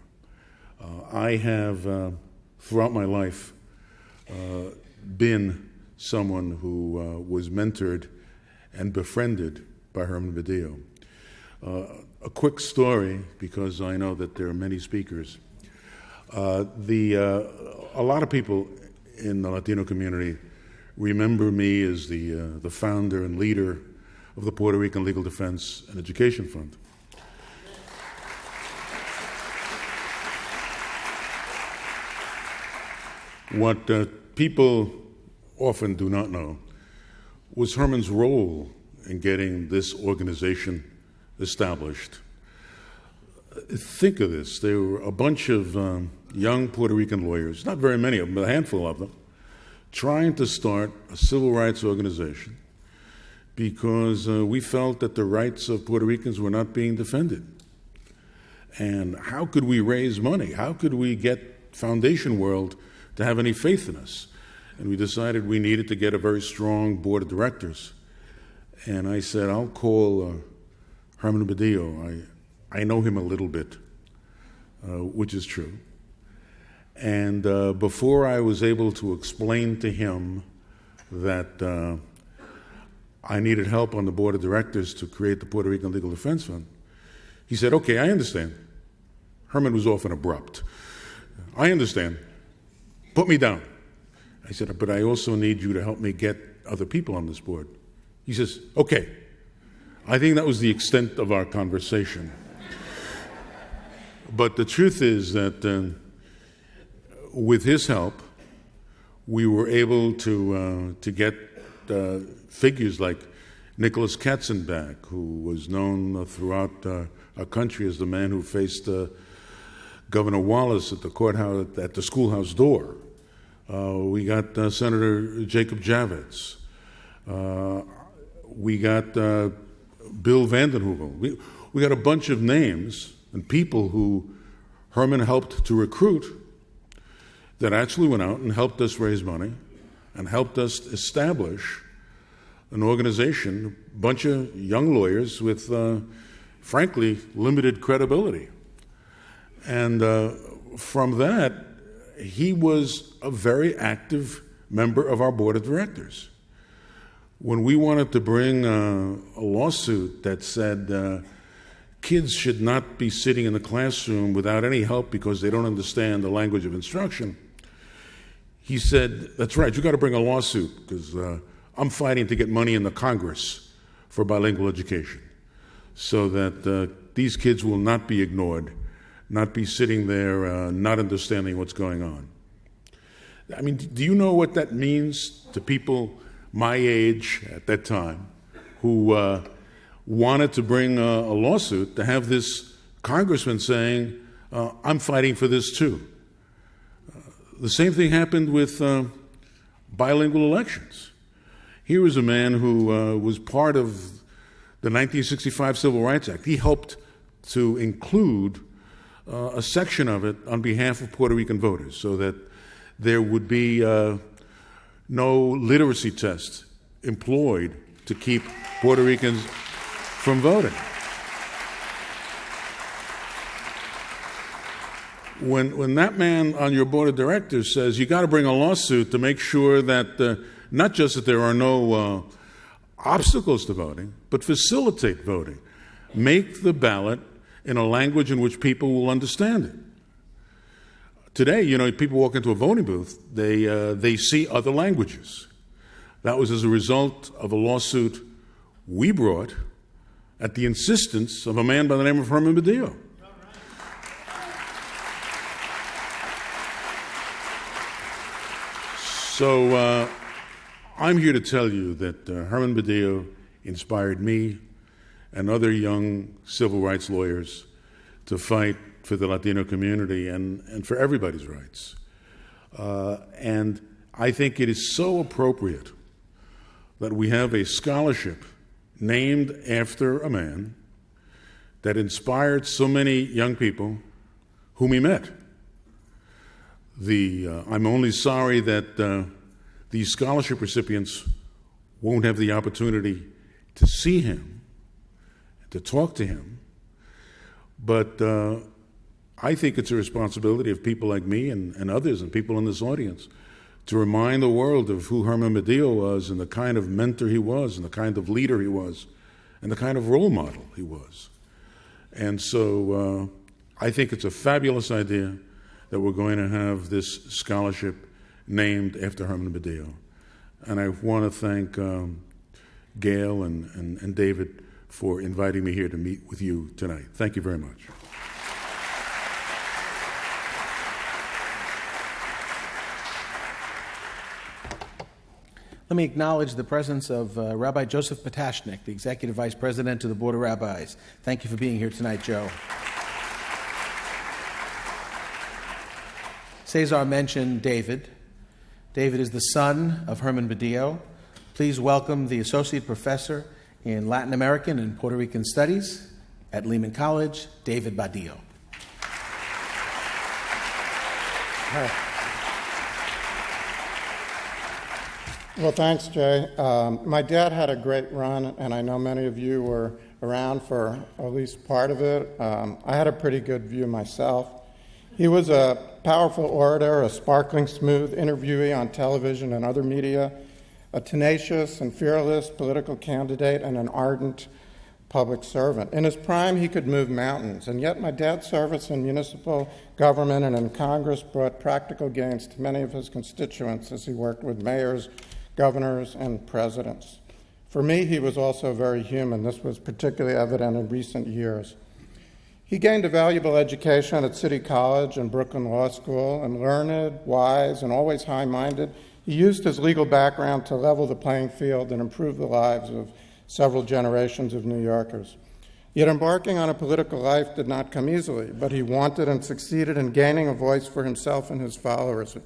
I have, throughout my life, been someone who was mentored and befriended by Herman Badillo. A quick story, because I know that there are many speakers. A lot of people in the Latino community remember me as the founder and leader of the Puerto Rican Legal Defense and Education Fund. What people often do not know was Herman's role in getting this organization established. Think of this. There were a bunch of young Puerto Rican lawyers, not very many of them, but a handful of them, trying to start a civil rights organization because we felt that the rights of Puerto Ricans were not being defended. And how could we raise money? How could we get Foundation World to have any faith in us? And we decided we needed to get a very strong board of directors. And I said, I'll call Herman Badillo. I know him a little bit, which is true. And before I was able to explain to him that I needed help on the board of directors to create the Puerto Rican Legal Defense Fund, he said, okay, I understand. Herman was often abrupt. I understand. Put me down. I said, but I also need you to help me get other people on this board. He says, okay. I think that was the extent of our conversation. But the truth is that with his help, we were able to get figures like Nicholas Katzenbach, who was known throughout our country as the man who faced Governor Wallace at the courthouse, at the schoolhouse door. We got Senator Jacob Javits. We got Bill Vandenheuvel. We got a bunch of names and people who Herman helped to recruit that actually went out and helped us raise money and helped us establish an organization, a bunch of young lawyers with, frankly, limited credibility. And from that, he was a very active member of our board of directors. When we wanted to bring a lawsuit that said kids should not be sitting in the classroom without any help because they don't understand the language of instruction, he said, that's right, you got to bring a lawsuit because I'm fighting to get money in the Congress for bilingual education so that these kids will not be ignored, not be sitting there not understanding what's going on. I mean, do you know what that means to people my age at that time who wanted to bring a lawsuit to have this congressman saying, I'm fighting for this too? The same thing happened with bilingual elections. Here was a man who was part of the 1965 Civil Rights Act. He helped to include a section of it on behalf of Puerto Rican voters so that there would be no literacy test employed to keep Puerto Ricans from voting. When that man on your board of directors says you got to bring a lawsuit to make sure that not just that there are no obstacles to voting, but facilitate voting, make the ballot in a language in which people will understand it. Today, you know, people walk into a voting booth, they see other languages. That was as a result of a lawsuit we brought at the insistence of a man by the name of Herman Badillo. So I'm here to tell you that Herman Badillo inspired me and other young civil rights lawyers to fight for the Latino community and for everybody's rights. And I think it is so appropriate that we have a scholarship named after a man that inspired so many young people whom he met. I'm only sorry that these scholarship recipients won't have the opportunity to see him, to talk to him. But I think it's a responsibility of people like me and others and people in this audience to remind the world of who Herman Badillo was and the kind of mentor he was and the kind of leader he was and the kind of role model he was. And so I think it's a fabulous idea that we're going to have this scholarship named after Herman Badillo. And I want to thank Gail and David for inviting me here to meet with you tonight. Thank you very much. Let me acknowledge the presence of Rabbi Joseph Patashnik, the Executive Vice President of the Board of Rabbis. Thank you for being here tonight, Joe. Cesar mentioned David. David is the son of Herman Badillo. Please welcome the Associate Professor in Latin American and Puerto Rican Studies at Lehman College, David Badillo. Well, thanks, Jay. My dad had a great run, and I know many of you were around for at least part of it. I had a pretty good view myself. He was a powerful orator, a sparkling smooth interviewee on television and other media, a tenacious and fearless political candidate, and an ardent public servant. In his prime, he could move mountains, and yet my dad's service in municipal government and in Congress brought practical gains to many of his constituents as he worked with mayors, governors, and presidents. For me, he was also very human. This was particularly evident in recent years. He gained a valuable education at City College and Brooklyn Law School, and learned, wise, and always high-minded, he used his legal background to level the playing field and improve the lives of several generations of New Yorkers. Yet embarking on a political life did not come easily, but he wanted and succeeded in gaining a voice for himself and his followers.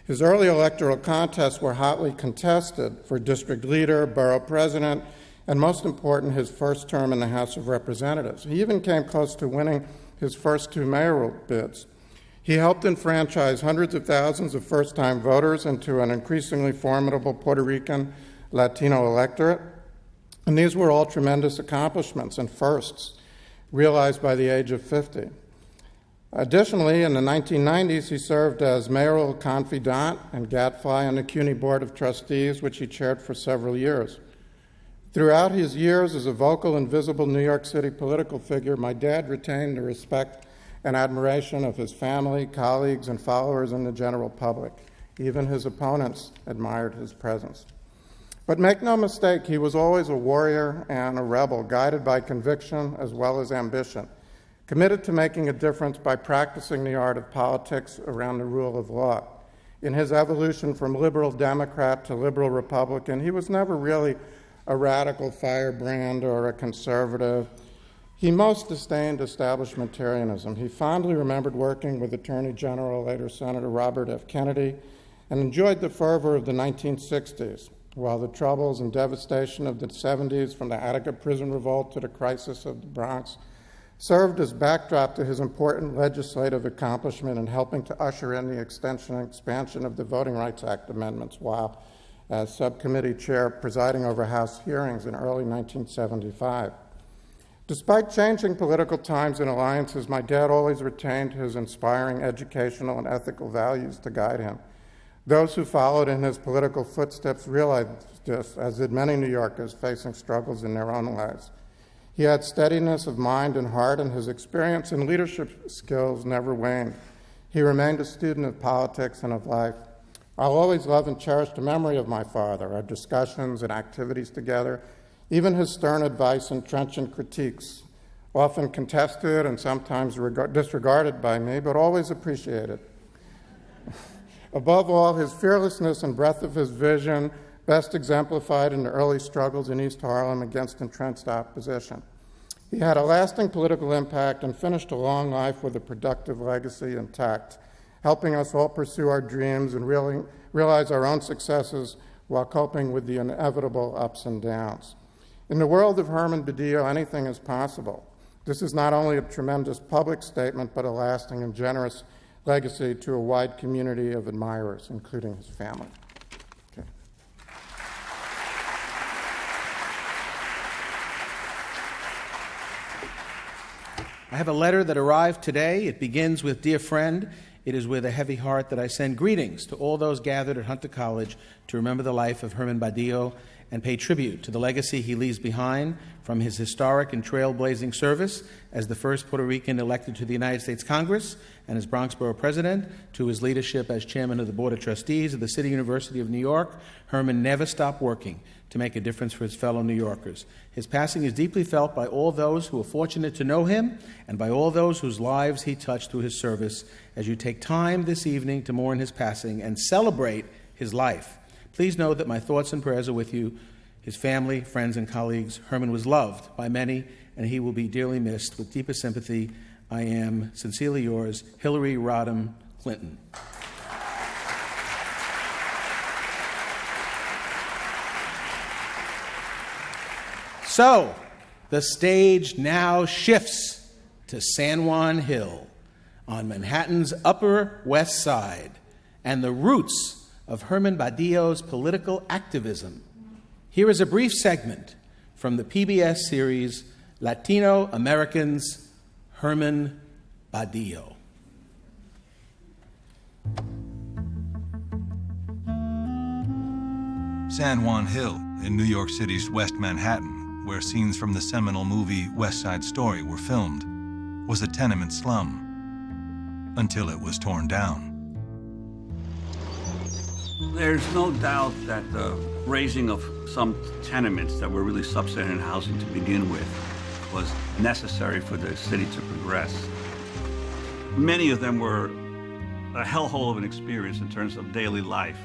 His early electoral contests were hotly contested for district leader, borough president, and most important, his first term in the House of Representatives. He even came close to winning his first two mayoral bids. He helped enfranchise hundreds of thousands of first-time voters into an increasingly formidable Puerto Rican Latino electorate, and these were all tremendous accomplishments and firsts realized by the age of 50. Additionally, in the 1990s, he served as mayoral confidant and gadfly on the CUNY Board of Trustees, which he chaired for several years. Throughout his years as a vocal and visible New York City political figure, my dad retained the respect and admiration of his family, colleagues, and followers in the general public. Even his opponents admired his presence. But make no mistake, he was always a warrior and a rebel, guided by conviction as well as ambition, committed to making a difference by practicing the art of politics around the rule of law. In his evolution from liberal Democrat to liberal Republican, he was never really a radical firebrand or a conservative. He most disdained establishmentarianism. He fondly remembered working with Attorney General, later Senator Robert F. Kennedy, and enjoyed the fervor of the 1960s, while the troubles and devastation of the 70s, from the Attica prison revolt to the crisis of the Bronx, served as backdrop to his important legislative accomplishment in helping to usher in the extension and expansion of the Voting Rights Act amendments while as subcommittee chair presiding over House hearings in early 1975. Despite changing political times and alliances, my dad always retained his inspiring educational and ethical values to guide him. Those who followed in his political footsteps realized this, as did many New Yorkers facing struggles in their own lives. He had steadiness of mind and heart, and his experience and leadership skills never waned. He remained a student of politics and of life. I'll always love and cherish the memory of my father, our discussions and activities together, even his stern advice and trenchant critiques, often contested and sometimes disregarded by me, but always appreciated. Above all, his fearlessness and breadth of his vision, best exemplified in the early struggles in East Harlem against entrenched opposition. He had a lasting political impact and finished a long life with a productive legacy intact, helping us all pursue our dreams and realize our own successes while coping with the inevitable ups and downs. In the world of Herman Badillo, anything is possible. This is not only a tremendous public statement, but a lasting and generous legacy to a wide community of admirers, including his family. Okay. I have a letter that arrived today. It begins with, "Dear friend, it is with a heavy heart that I send greetings to all those gathered at Hunter College to remember the life of Herman Badillo and pay tribute to the legacy he leaves behind from his historic and trailblazing service as the first Puerto Rican elected to the United States Congress and as Bronx Borough President, to his leadership as Chairman of the Board of Trustees of the City University of New York. Herman never stopped working to make a difference for his fellow New Yorkers. His passing is deeply felt by all those who were fortunate to know him and by all those whose lives he touched through his service. As you take time this evening to mourn his passing and celebrate his life, please know that my thoughts and prayers are with you, his family, friends, and colleagues. Herman was loved by many, and he will be dearly missed. With deepest sympathy, I am sincerely yours, Hillary Rodham Clinton." So, the stage now shifts to San Juan Hill on Manhattan's Upper West Side and the roots of Herman Badillo's political activism. Here is a brief segment from the PBS series Latino Americans, Herman Badillo. San Juan Hill in New York City's West Manhattan, where scenes from the seminal movie West Side Story were filmed, was a tenement slum until it was torn down. There's no doubt that the raising of some tenements that were really substandard housing to begin with was necessary for the city to progress. Many of them were a hellhole of an experience in terms of daily life.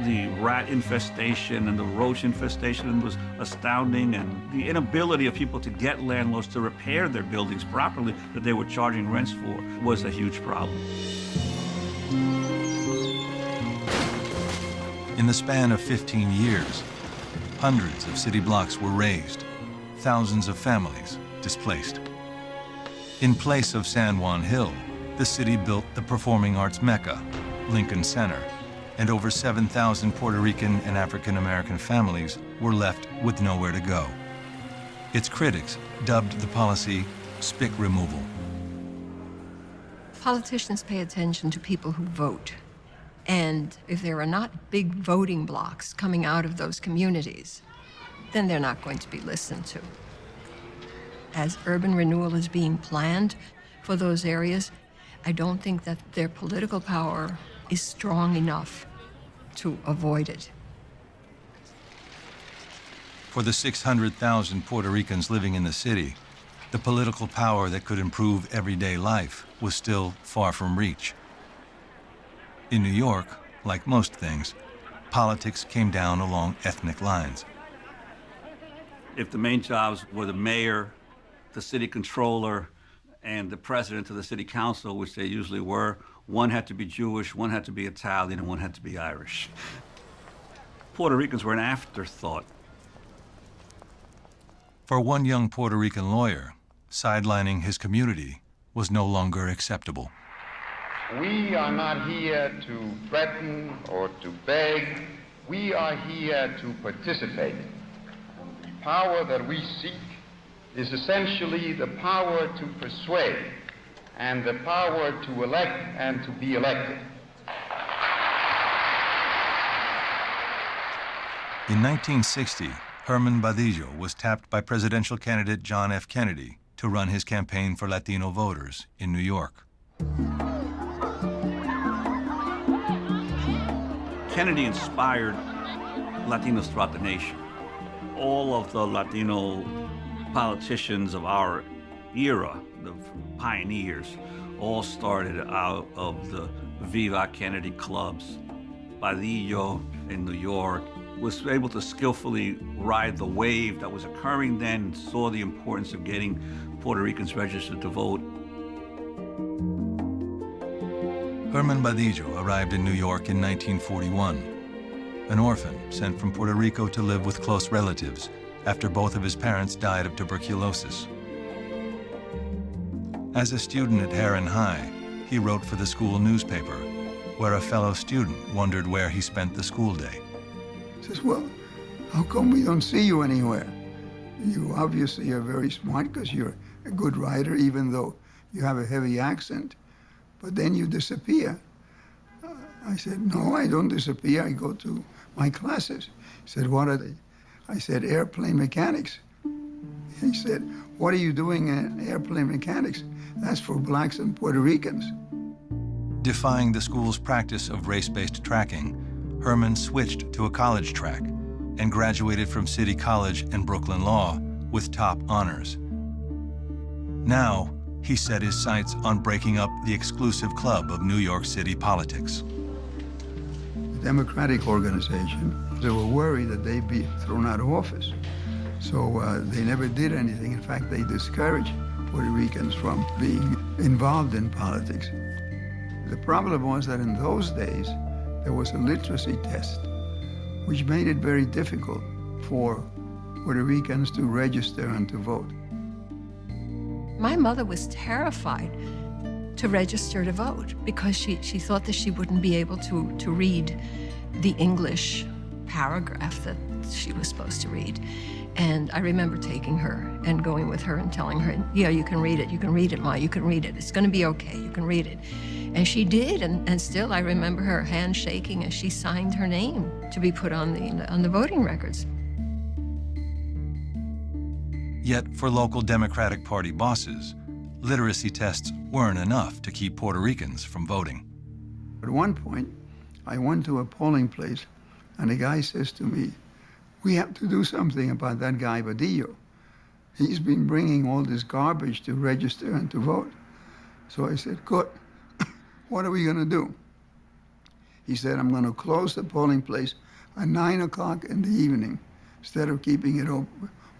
The rat infestation and the roach infestation was astounding, and the inability of people to get landlords to repair their buildings properly that they were charging rents for was a huge problem. In the span of 15 years, hundreds of city blocks were razed, thousands of families displaced. In place of San Juan Hill, the city built the performing arts mecca, Lincoln Center, and over 7,000 Puerto Rican and African American families were left with nowhere to go. Its critics dubbed the policy spick removal. Politicians pay attention to people who vote. And if there are not big voting blocks coming out of those communities, then they're not going to be listened to. As urban renewal is being planned for those areas, I don't think that their political power is strong enough to avoid it. For the 600,000 Puerto Ricans living in the city, the political power that could improve everyday life was still far from reach. In New York, like most things, politics came down along ethnic lines. If the main jobs were the mayor, the city controller, and the president of the city council, which they usually were, one had to be Jewish, one had to be Italian, and one had to be Irish. Puerto Ricans were an afterthought. For one young Puerto Rican lawyer, sidelining his community was no longer acceptable. We are not here to threaten or to beg. We are here to participate. And the power that we seek is essentially the power to persuade and the power to elect and to be elected. In 1960, Herman Badillo was tapped by presidential candidate John F. Kennedy to run his campaign for Latino voters in New York. Kennedy inspired Latinos throughout the nation. All of the Latino politicians of our era, the pioneers, all started out of the Viva Kennedy clubs. Badillo in New York, was able to skillfully ride the wave that was occurring then, saw the importance of getting Puerto Ricans registered to vote. Herman Badillo arrived in New York in 1941, an orphan sent from Puerto Rico to live with close relatives after both of his parents died of tuberculosis. As a student at Heron High, he wrote for the school newspaper, where a fellow student wondered where he spent the school day. He says, well, how come we don't see you anywhere? You obviously are very smart because you're a good writer, even though you have a heavy accent, but then you disappear. I said, no, I don't disappear. I go to my classes. He said, what are they? I said, airplane mechanics. He said, what are you doing in airplane mechanics? That's for blacks and Puerto Ricans. Defying the school's practice of race-based tracking, Herman switched to a college track and graduated from City College and Brooklyn Law with top honors. Now, he set his sights on breaking up the exclusive club of New York City politics. The Democratic organization, they were worried that they'd be thrown out of office. So they never did anything. In fact, they discouraged Puerto Ricans from being involved in politics. The problem was that in those days, there was a literacy test, which made it very difficult for Puerto Ricans to register and to vote. My mother was terrified to register to vote because she thought that she wouldn't be able to read the English paragraph that she was supposed to read. And I remember taking her and going with her and telling her, yeah, you can read it, Ma, you can read it. It's gonna be okay, you can read it. And she did, and still I remember her hand shaking as she signed her name to be put on the voting records. Yet for local Democratic Party bosses, literacy tests weren't enough to keep Puerto Ricans from voting. At one point, I went to a polling place, and a guy says to me, we have to do something about that guy Badillo. He's been bringing all this garbage to register and to vote. So I said, good. What are we going to do? He said, I'm going to close the polling place at 9 o'clock in the evening instead of keeping it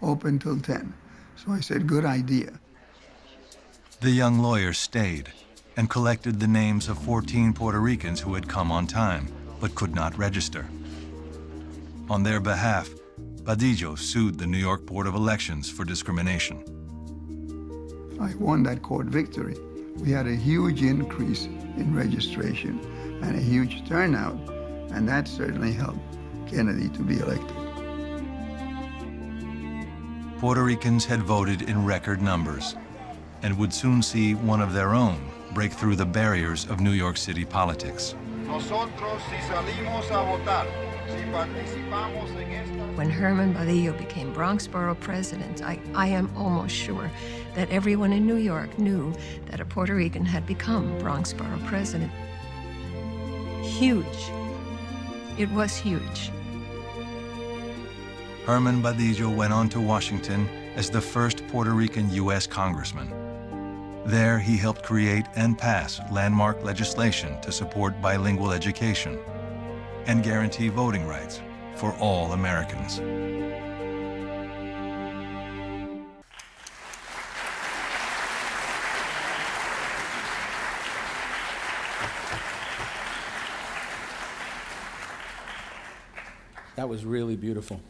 open till 10. So I said, good idea. The young lawyer stayed and collected the names of 14 Puerto Ricans who had come on time but could not register. On their behalf, Badillo sued the New York Board of Elections for discrimination. I won that court victory. We had a huge increase in registration and a huge turnout, and that certainly helped Kennedy to be elected. Puerto Ricans had voted in record numbers and would soon see one of their own break through the barriers of New York City politics. When Herman Badillo became Bronx Borough president, I am almost sure that everyone in New York knew that a Puerto Rican had become Bronx Borough president. Huge. It was huge. Herman Badillo went on to Washington as the first Puerto Rican U.S. congressman. There, he helped create and pass landmark legislation to support bilingual education and guarantee voting rights for all Americans. That was really beautiful.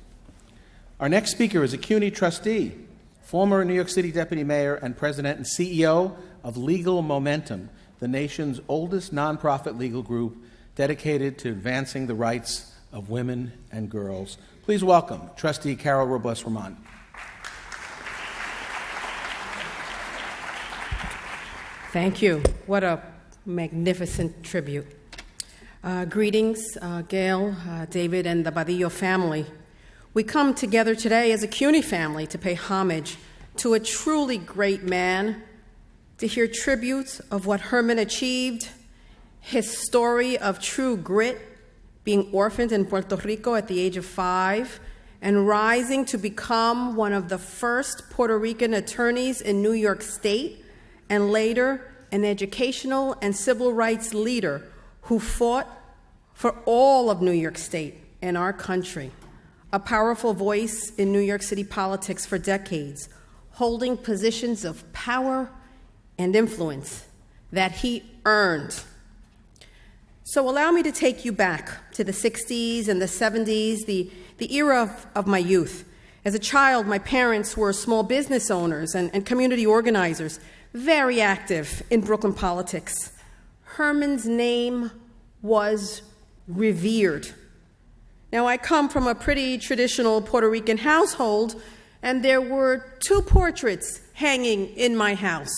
Our next speaker is a CUNY trustee, former New York City Deputy Mayor and President and CEO of Legal Momentum, the nation's oldest nonprofit legal group dedicated to advancing the rights of women and girls. Please welcome Trustee Carol Robles-Ramon. Thank you. What a magnificent tribute. Greetings, Gail, David, and the Badillo family. We come together today as a CUNY family to pay homage to a truly great man, to hear tributes of what Herman achieved, his story of true grit, being orphaned in Puerto Rico at the age of 5, and rising to become one of the first Puerto Rican attorneys in New York State, and later an educational and civil rights leader who fought for all of New York State in our country, a powerful voice in New York City politics for decades, holding positions of power and influence that he earned. So allow me to take you back to the 60s and the 70s, the era of my youth. As a child, my parents were small business owners and community organizers, very active in Brooklyn politics. Herman's name was revered. Now, I come from a pretty traditional Puerto Rican household, and there were 2 portraits hanging in my house.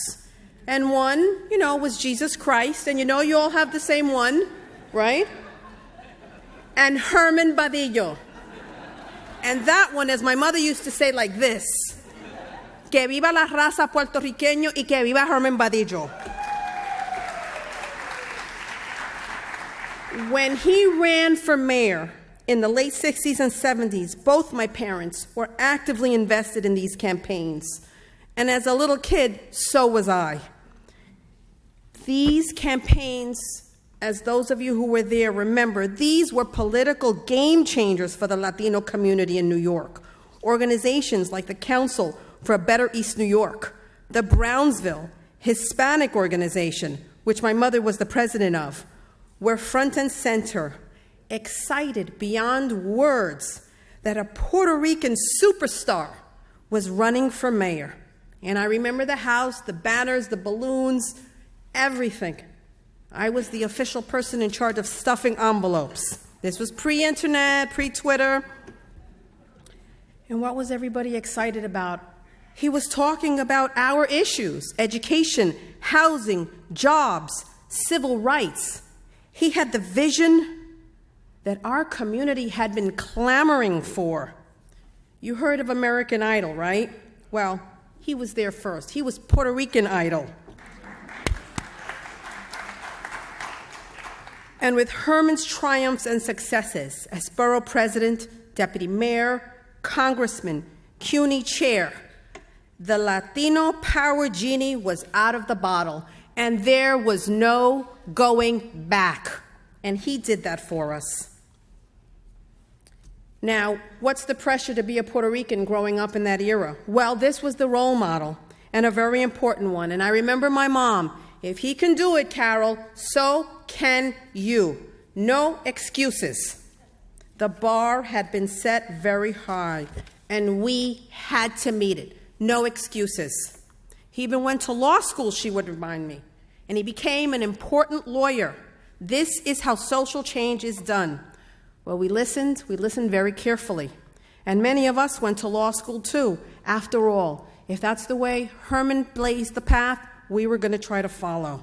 And one, was Jesus Christ, and you all have the same one, right? And Herman Badillo. And that one, as my mother used to say like this, que viva la raza puertorriqueño y que viva Herman Badillo. When he ran for mayor in the late 60s and 70s, both my parents were actively invested in these campaigns. And as a little kid, so was I. These campaigns, as those of you who were there remember, these were political game changers for the Latino community in New York. Organizations like the Council for a Better East New York, the Brownsville Hispanic Organization, which my mother was the president of, were front and center, excited beyond words that a Puerto Rican superstar was running for mayor. And I remember the house, the banners, the balloons, everything. I was the official person in charge of stuffing envelopes. This was pre-internet, pre-Twitter. And what was everybody excited about? He was talking about our issues: education, housing, jobs, civil rights. He had the vision that our community had been clamoring for. You heard of American Idol, right? Well, he was there first. He was Puerto Rican Idol. And with Herman's triumphs and successes as borough president, deputy mayor, congressman, CUNY chair, the Latino power genie was out of the bottle, and there was no going back. And he did that for us. Now, what's the pressure to be a Puerto Rican growing up in that era? Well, this was the role model, and a very important one. And I remember my mom, if he can do it, Carol, so can you. No excuses. The bar had been set very high, and we had to meet it. No excuses. He even went to law school, she would remind me, and he became an important lawyer. This is how social change is done. Well, we listened very carefully. And many of us went to law school too. After all, if that's the way Herman blazed the path, we were going to try to follow.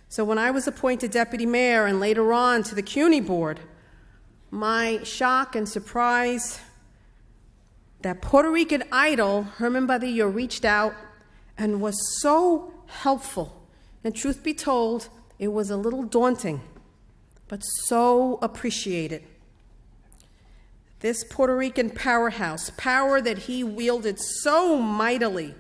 So when I was appointed deputy mayor and later on to the CUNY board, my shock and surprise that Puerto Rican idol, Herman Badillo, reached out and was so helpful. And truth be told, it was a little daunting, but so appreciated. This Puerto Rican powerhouse, power that he wielded so mightily,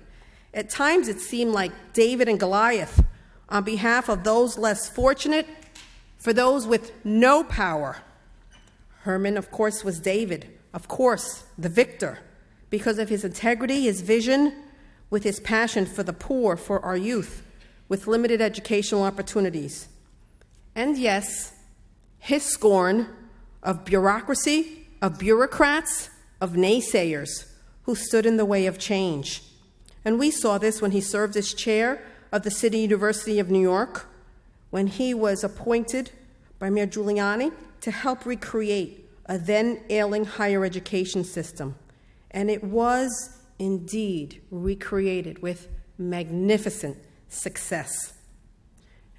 at times it seemed like David and Goliath, on behalf of those less fortunate, for those with no power. Herman, of course, was David, of course, the victor, because of his integrity, his vision, with his passion for the poor, for our youth, with limited educational opportunities. And yes, his scorn of bureaucracy, of bureaucrats, of naysayers who stood in the way of change. And we saw this when he served as chair of the City University of New York, when he was appointed by Mayor Giuliani to help recreate a then ailing higher education system. And it was indeed recreated with magnificent success.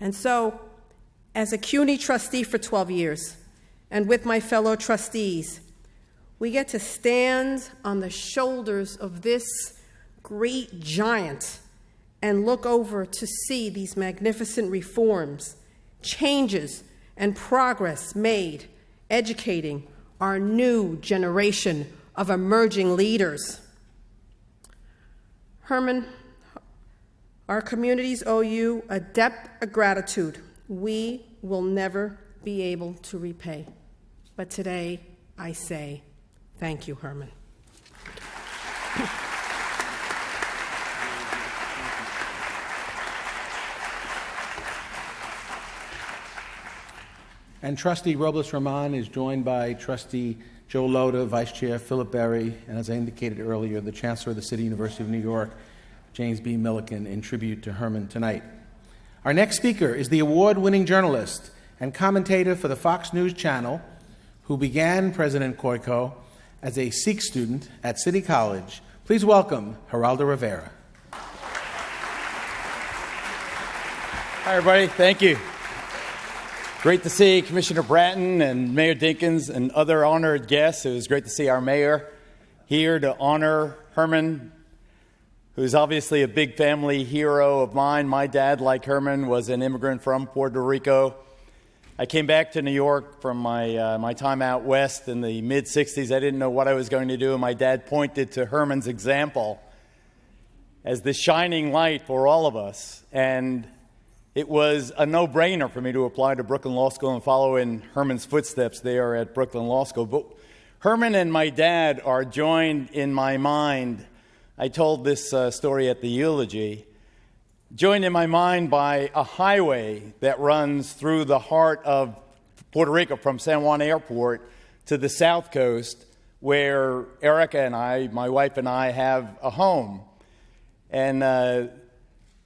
And so, as a CUNY trustee for 12 years, and with my fellow trustees, we get to stand on the shoulders of this great giant and look over to see these magnificent reforms, changes, and progress made, educating our new generation of emerging leaders. Herman, our communities owe you a debt of gratitude we will never be able to repay. But today, I say thank you, Herman. And Trustee Robles-Roman is joined by Trustee Joe Loda, Vice Chair Philip Berry, and as I indicated earlier, the Chancellor of the City University of New York, James B. Milliken, in tribute to Herman tonight. Our next speaker is the award-winning journalist and commentator for the Fox News Channel, who began President Koiko as a Sikh student at City College. Please welcome Geraldo Rivera. Hi, everybody. Thank you. Great to see Commissioner Bratton and Mayor Dinkins and other honored guests. It was great to see our mayor here to honor Herman, who's obviously a big family hero of mine. My dad, like Herman, was an immigrant from Puerto Rico. I came back to New York from my time out west in the mid-'60s. I didn't know what I was going to do, and my dad pointed to Herman's example as the shining light for all of us. And it was a no-brainer for me to apply to Brooklyn Law School and follow in Herman's footsteps there at Brooklyn Law School. But Herman and my dad are joined in my mind. I told this story at the eulogy. Joined in my mind by a highway that runs through the heart of Puerto Rico from San Juan Airport to the south coast, where Erica and I, my wife and I, have a home. And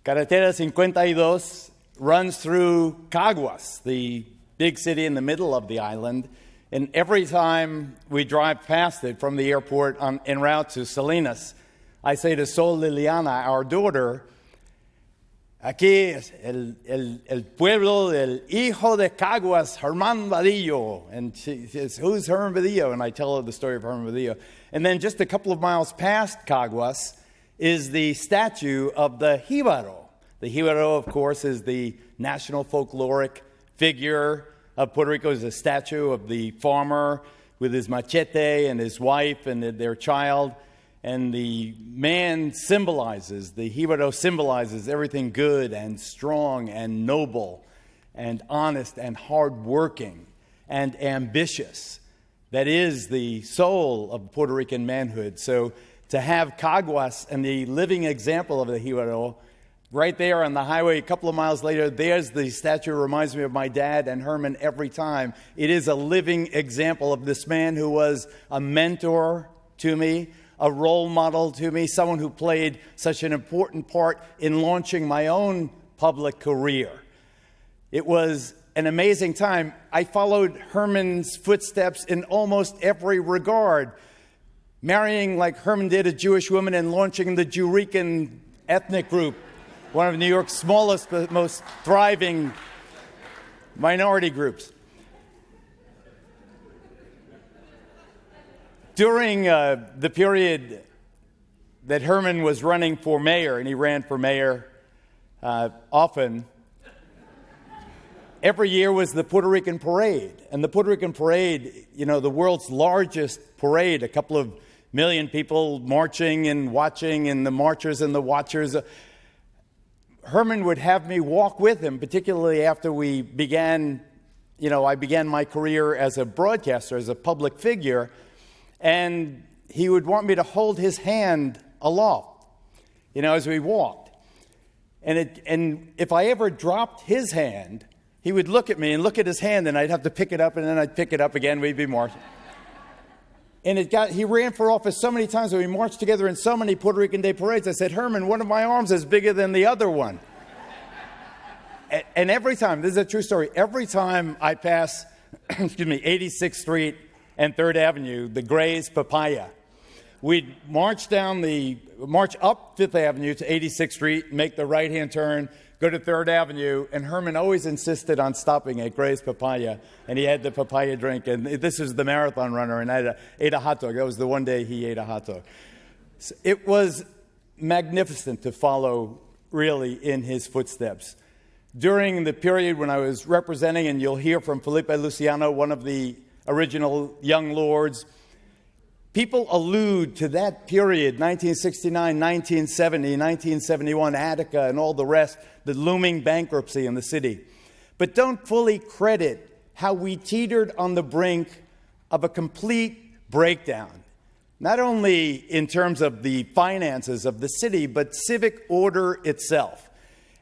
Carretera 52 runs through Caguas, the big city in the middle of the island. And every time we drive past it from the airport en route to Salinas, I say to Sol Liliana, our daughter, aquí es el pueblo del hijo de Caguas, Herman Badillo. And she says, who's Herman Badillo? And I tell her the story of Herman Badillo. And then just a couple of miles past Caguas is the statue of the Jíbaro. The Jíbaro, of course, is the national folkloric figure of Puerto Rico. Is a statue of the farmer with his machete and his wife and their child. And the man symbolizes, the Jíbaro symbolizes everything good and strong and noble and honest and hardworking and ambitious. That is the soul of Puerto Rican manhood. So to have Caguas and the living example of the Jíbaro right there on the highway, a couple of miles later, there's the statue. Reminds me of my dad and Herman every time. It is a living example of this man who was a mentor to me, a role model to me, someone who played such an important part in launching my own public career. It was an amazing time. I followed Herman's footsteps in almost every regard, marrying, like Herman did, a Jewish woman and launching the Jurican ethnic group, one of New York's smallest but most thriving minority groups. During the period that Herman was running for mayor, and he ran for mayor often, every year was the Puerto Rican Parade. And the Puerto Rican Parade, you know, the world's largest parade, a couple of million people marching and watching, and the marchers and the watchers. Herman would have me walk with him, particularly after we began, I began my career as a broadcaster, as a public figure, and he would want me to hold his hand aloft, as we walked. And if I ever dropped his hand, he would look at me and look at his hand, and I'd have to pick it up, and then I'd pick it up again. We'd be marching. And he ran for office so many times, and we marched together in so many Puerto Rican Day parades. I said, Herman, one of my arms is bigger than the other one. And every time, this is a true story, every time I pass, 86th Street and 3rd Avenue, the Gray's Papaya, we'd march up 5th Avenue to 86th Street, make the right-hand turn, go to 3rd Avenue, and Herman always insisted on stopping at Gray's Papaya, and he had the papaya drink, and this was the marathon runner, and I ate a hot dog. That was the one day he ate a hot dog. So it was magnificent to follow, really, in his footsteps. During the period when I was representing, and you'll hear from Felipe Luciano, one of the original Young Lords, people allude to that period, 1969, 1970, 1971, Attica, and all the rest, the looming bankruptcy in the city, but don't fully credit how we teetered on the brink of a complete breakdown, not only in terms of the finances of the city, but civic order itself.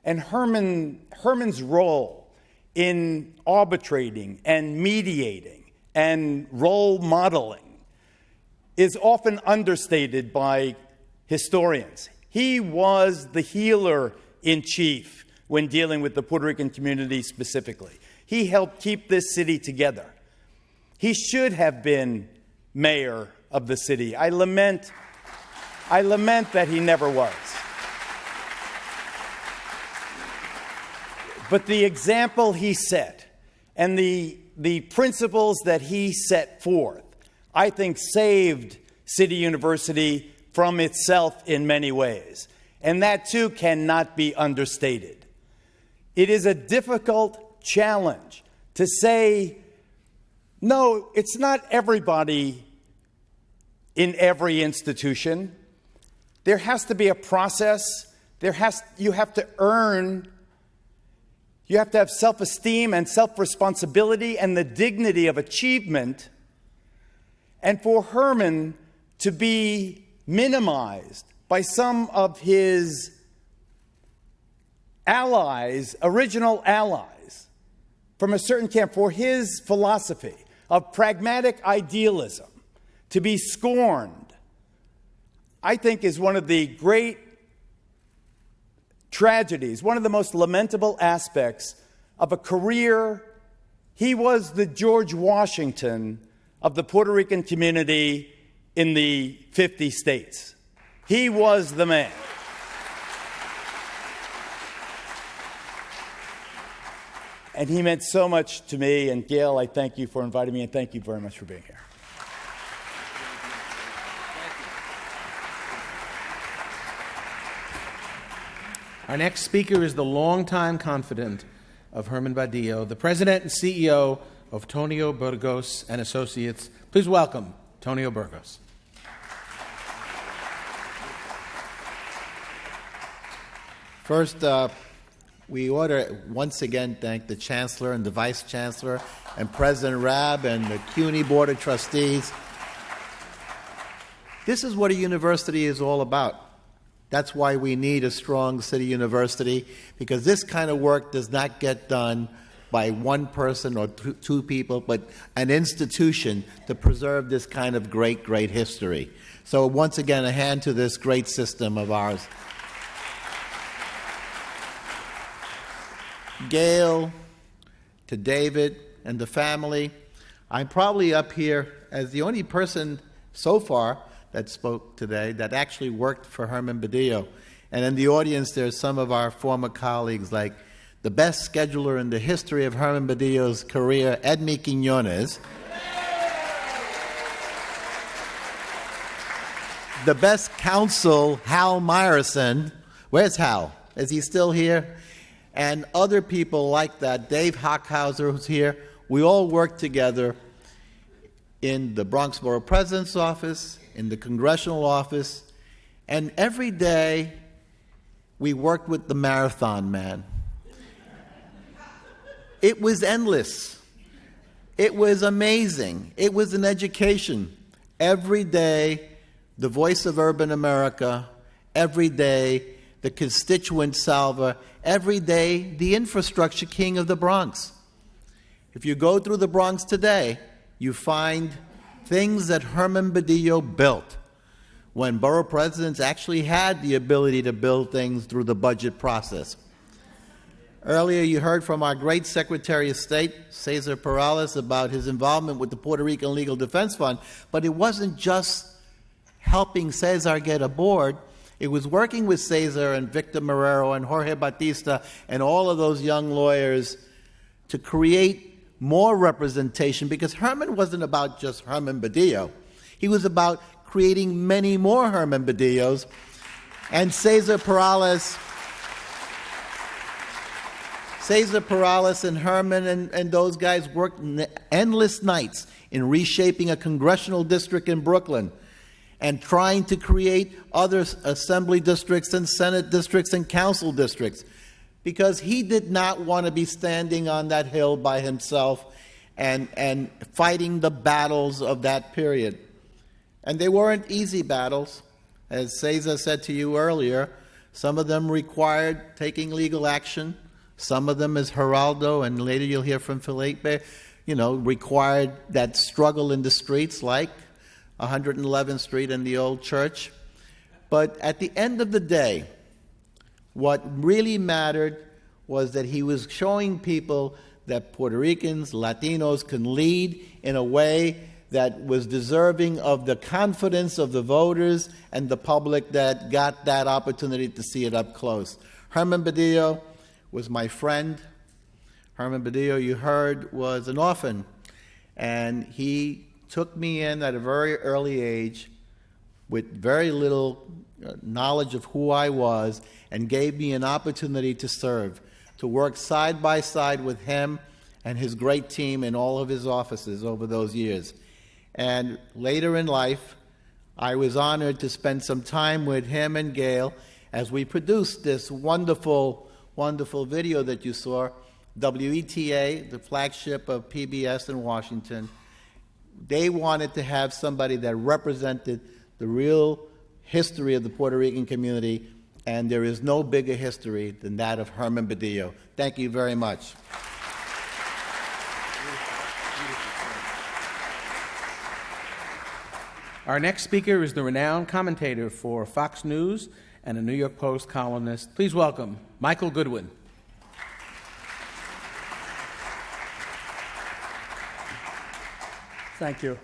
And Herman's role in arbitrating and mediating and role modeling is often understated by historians. He was the healer in chief when dealing with the Puerto Rican community specifically. He helped keep this city together. He should have been mayor of the city. I lament that he never was. But the example he set and the principles that he set forth, I think, saved City University from itself in many ways. And that, too, cannot be understated. It is a difficult challenge to say, no, it's not everybody in every institution. There has to be a process. You have to earn. You have to have self-esteem and self-responsibility and the dignity of achievement. And for Herman to be minimized by some of his allies, original allies, from a certain camp, for his philosophy of pragmatic idealism, to be scorned, I think is one of the great tragedies, one of the most lamentable aspects of a career. He was the George Washington of the Puerto Rican community in the 50 states. He was the man. And he meant so much to me. And Gail, I thank you for inviting me, and thank you very much for being here. Our next speaker is the longtime confidant of Herman Badillo, the president and CEO of Tonio Burgos and Associates. Please welcome Tonio Burgos. First, we ought to once again thank the Chancellor and the Vice Chancellor and President Rabb and the CUNY Board of Trustees. This is what a university is all about. That's why we need a strong city university, because this kind of work does not get done by one person or two people, but an institution to preserve this kind of great, great history. So once again, a hand to this great system of ours. Gail, to David and the family, I'm probably up here as the only person so far that spoke today that actually worked for Herman Badillo. And in the audience, there's some of our former colleagues, like the best scheduler in the history of Herman Badillo's career, Edmi Quiñones. The best counsel, Hal Meyerson. Where's Hal? Is he still here? And other people like that, Dave Hockhauser, who's here. We all worked together in the Bronx Borough President's office, in the Congressional office, and every day we worked with the Marathon Man. It was endless. It was amazing. It was an education. Every day, the voice of urban America. Every day, the constituent salver. Every day, the infrastructure king of the Bronx. If you go through the Bronx today, you find things that Herman Badillo built when borough presidents actually had the ability to build things through the budget process. Earlier, you heard from our great Secretary of State, Cesar Perales, about his involvement with the Puerto Rican Legal Defense Fund, but it wasn't just helping Cesar get aboard. It was working with Cesar and Victor Marrero and Jorge Batista and all of those young lawyers to create more representation, because Herman wasn't about just Herman Badillo. He was about creating many more Herman Badillos. And Cesar Perales and Herman and those guys worked endless nights in reshaping a congressional district in Brooklyn and trying to create other assembly districts and Senate districts and council districts, because he did not want to be standing on that hill by himself and fighting the battles of that period. And they weren't easy battles. As Cesar said to you earlier, some of them required taking legal action. Some of them, as Geraldo, and later you'll hear from Felipe, required that struggle in the streets, like 111th Street and the old church. But at the end of the day, what really mattered was that he was showing people that Puerto Ricans, Latinos can lead in a way that was deserving of the confidence of the voters and the public that got that opportunity to see it up close. Herman Badillo was my friend. Herman Badillo, you heard, was an orphan, and he took me in at a very early age with very little knowledge of who I was, and gave me an opportunity to serve, to work side by side with him and his great team in all of his offices over those years. And later in life, I was honored to spend some time with him and Gail as we produced this wonderful, wonderful video that you saw. WETA, the flagship of PBS in Washington, they wanted to have somebody that represented the real history of the Puerto Rican community, and there is no bigger history than that of Herman Badillo. Thank you very much. Our next speaker is the renowned commentator for Fox News and a New York Post columnist. Please welcome Michael Goodwin. Thank you.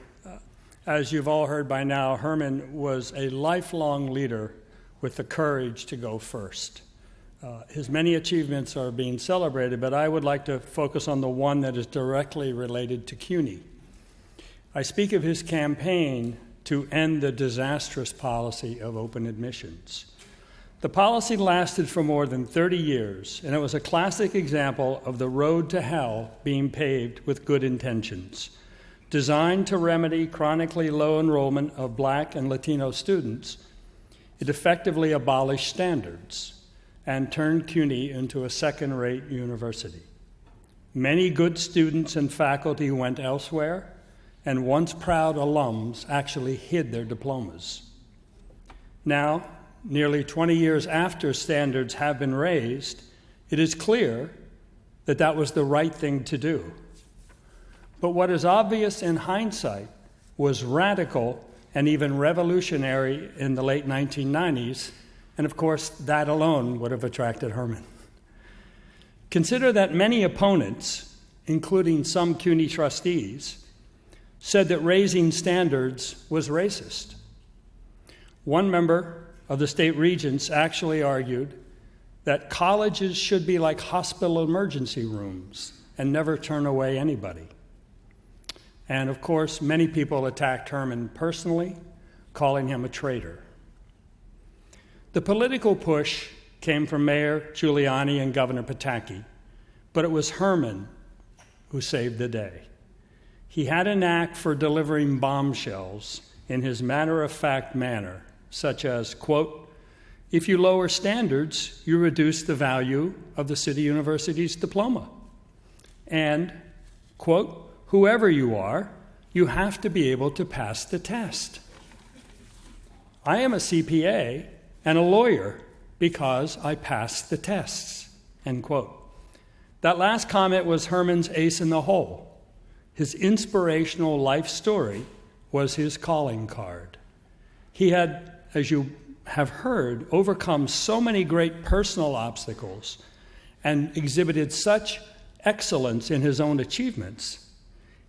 As you've all heard by now, Herman was a lifelong leader with the courage to go first. His many achievements are being celebrated, but I would like to focus on the one that is directly related to CUNY. I speak of his campaign to end the disastrous policy of open admissions. The policy lasted for more than 30 years, and it was a classic example of the road to hell being paved with good intentions. Designed to remedy chronically low enrollment of Black and Latino students, it effectively abolished standards and turned CUNY into a second-rate university. Many good students and faculty went elsewhere, and once proud alums actually hid their diplomas. Now, nearly 20 years after standards have been raised, it is clear that that was the right thing to do. But what is obvious in hindsight was radical and even revolutionary in the late 1990s, and of course, that alone would have attracted Herman. Consider that many opponents, including some CUNY trustees, said that raising standards was racist. One member of the state regents actually argued that colleges should be like hospital emergency rooms and never turn away anybody. And of course, many people attacked Herman personally, calling him a traitor. The political push came from Mayor Giuliani and Governor Pataki, but it was Herman who saved the day. He had a knack for delivering bombshells in his matter-of-fact manner, such as, quote, "If you lower standards, you reduce the value of the City University's diploma." And, quote, "Whoever you are, you have to be able to pass the test." I am a CPA and a lawyer because I passed the tests, end quote. That last comment was Herman's ace in the hole. His inspirational life story was his calling card. He had, as you have heard, overcome so many great personal obstacles and exhibited such excellence in his own achievements.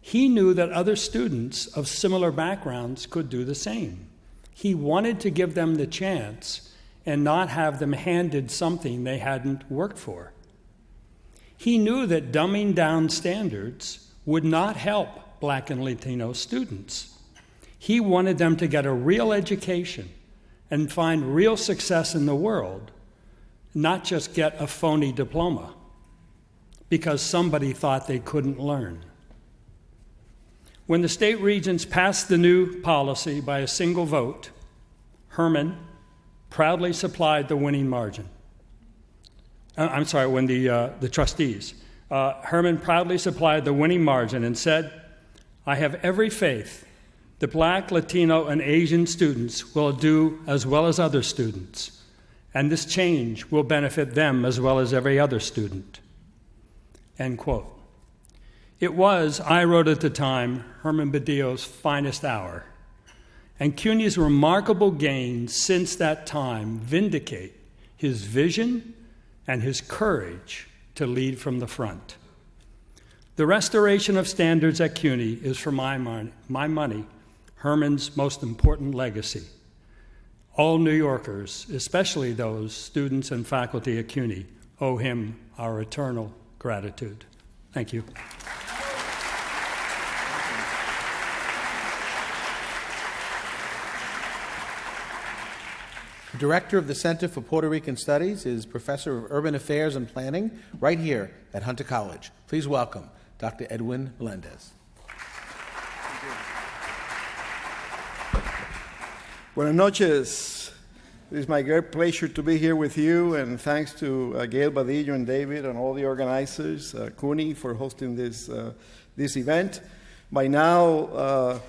He knew that other students of similar backgrounds could do the same. He wanted to give them the chance and not have them handed something they hadn't worked for. He knew that dumbing down standards would not help Black and Latino students. He wanted them to get a real education and find real success in the world, not just get a phony diploma because somebody thought they couldn't learn. When the state regents passed the new policy by a single vote, Herman proudly supplied the winning margin. When the trustees Herman proudly supplied the winning margin and said, "I have every faith the Black, Latino, and Asian students will do as well as other students, and this change will benefit them as well as every other student." End quote. It was, I wrote at the time, Herman Badillo's finest hour, and CUNY's remarkable gains since that time vindicate his vision and his courage to lead from the front. The restoration of standards at CUNY is, for my money, Herman's most important legacy. All New Yorkers, especially those students and faculty at CUNY, owe him our eternal gratitude. Thank you. The director of the Center for Puerto Rican Studies is Professor of Urban Affairs and Planning right here at Hunter College. Please welcome Dr. Edwin Melendez. Buenas noches. It is my great pleasure to be here with you, and thanks to Gail Badillo and David and all the organizers, CUNY, for hosting this event. By now,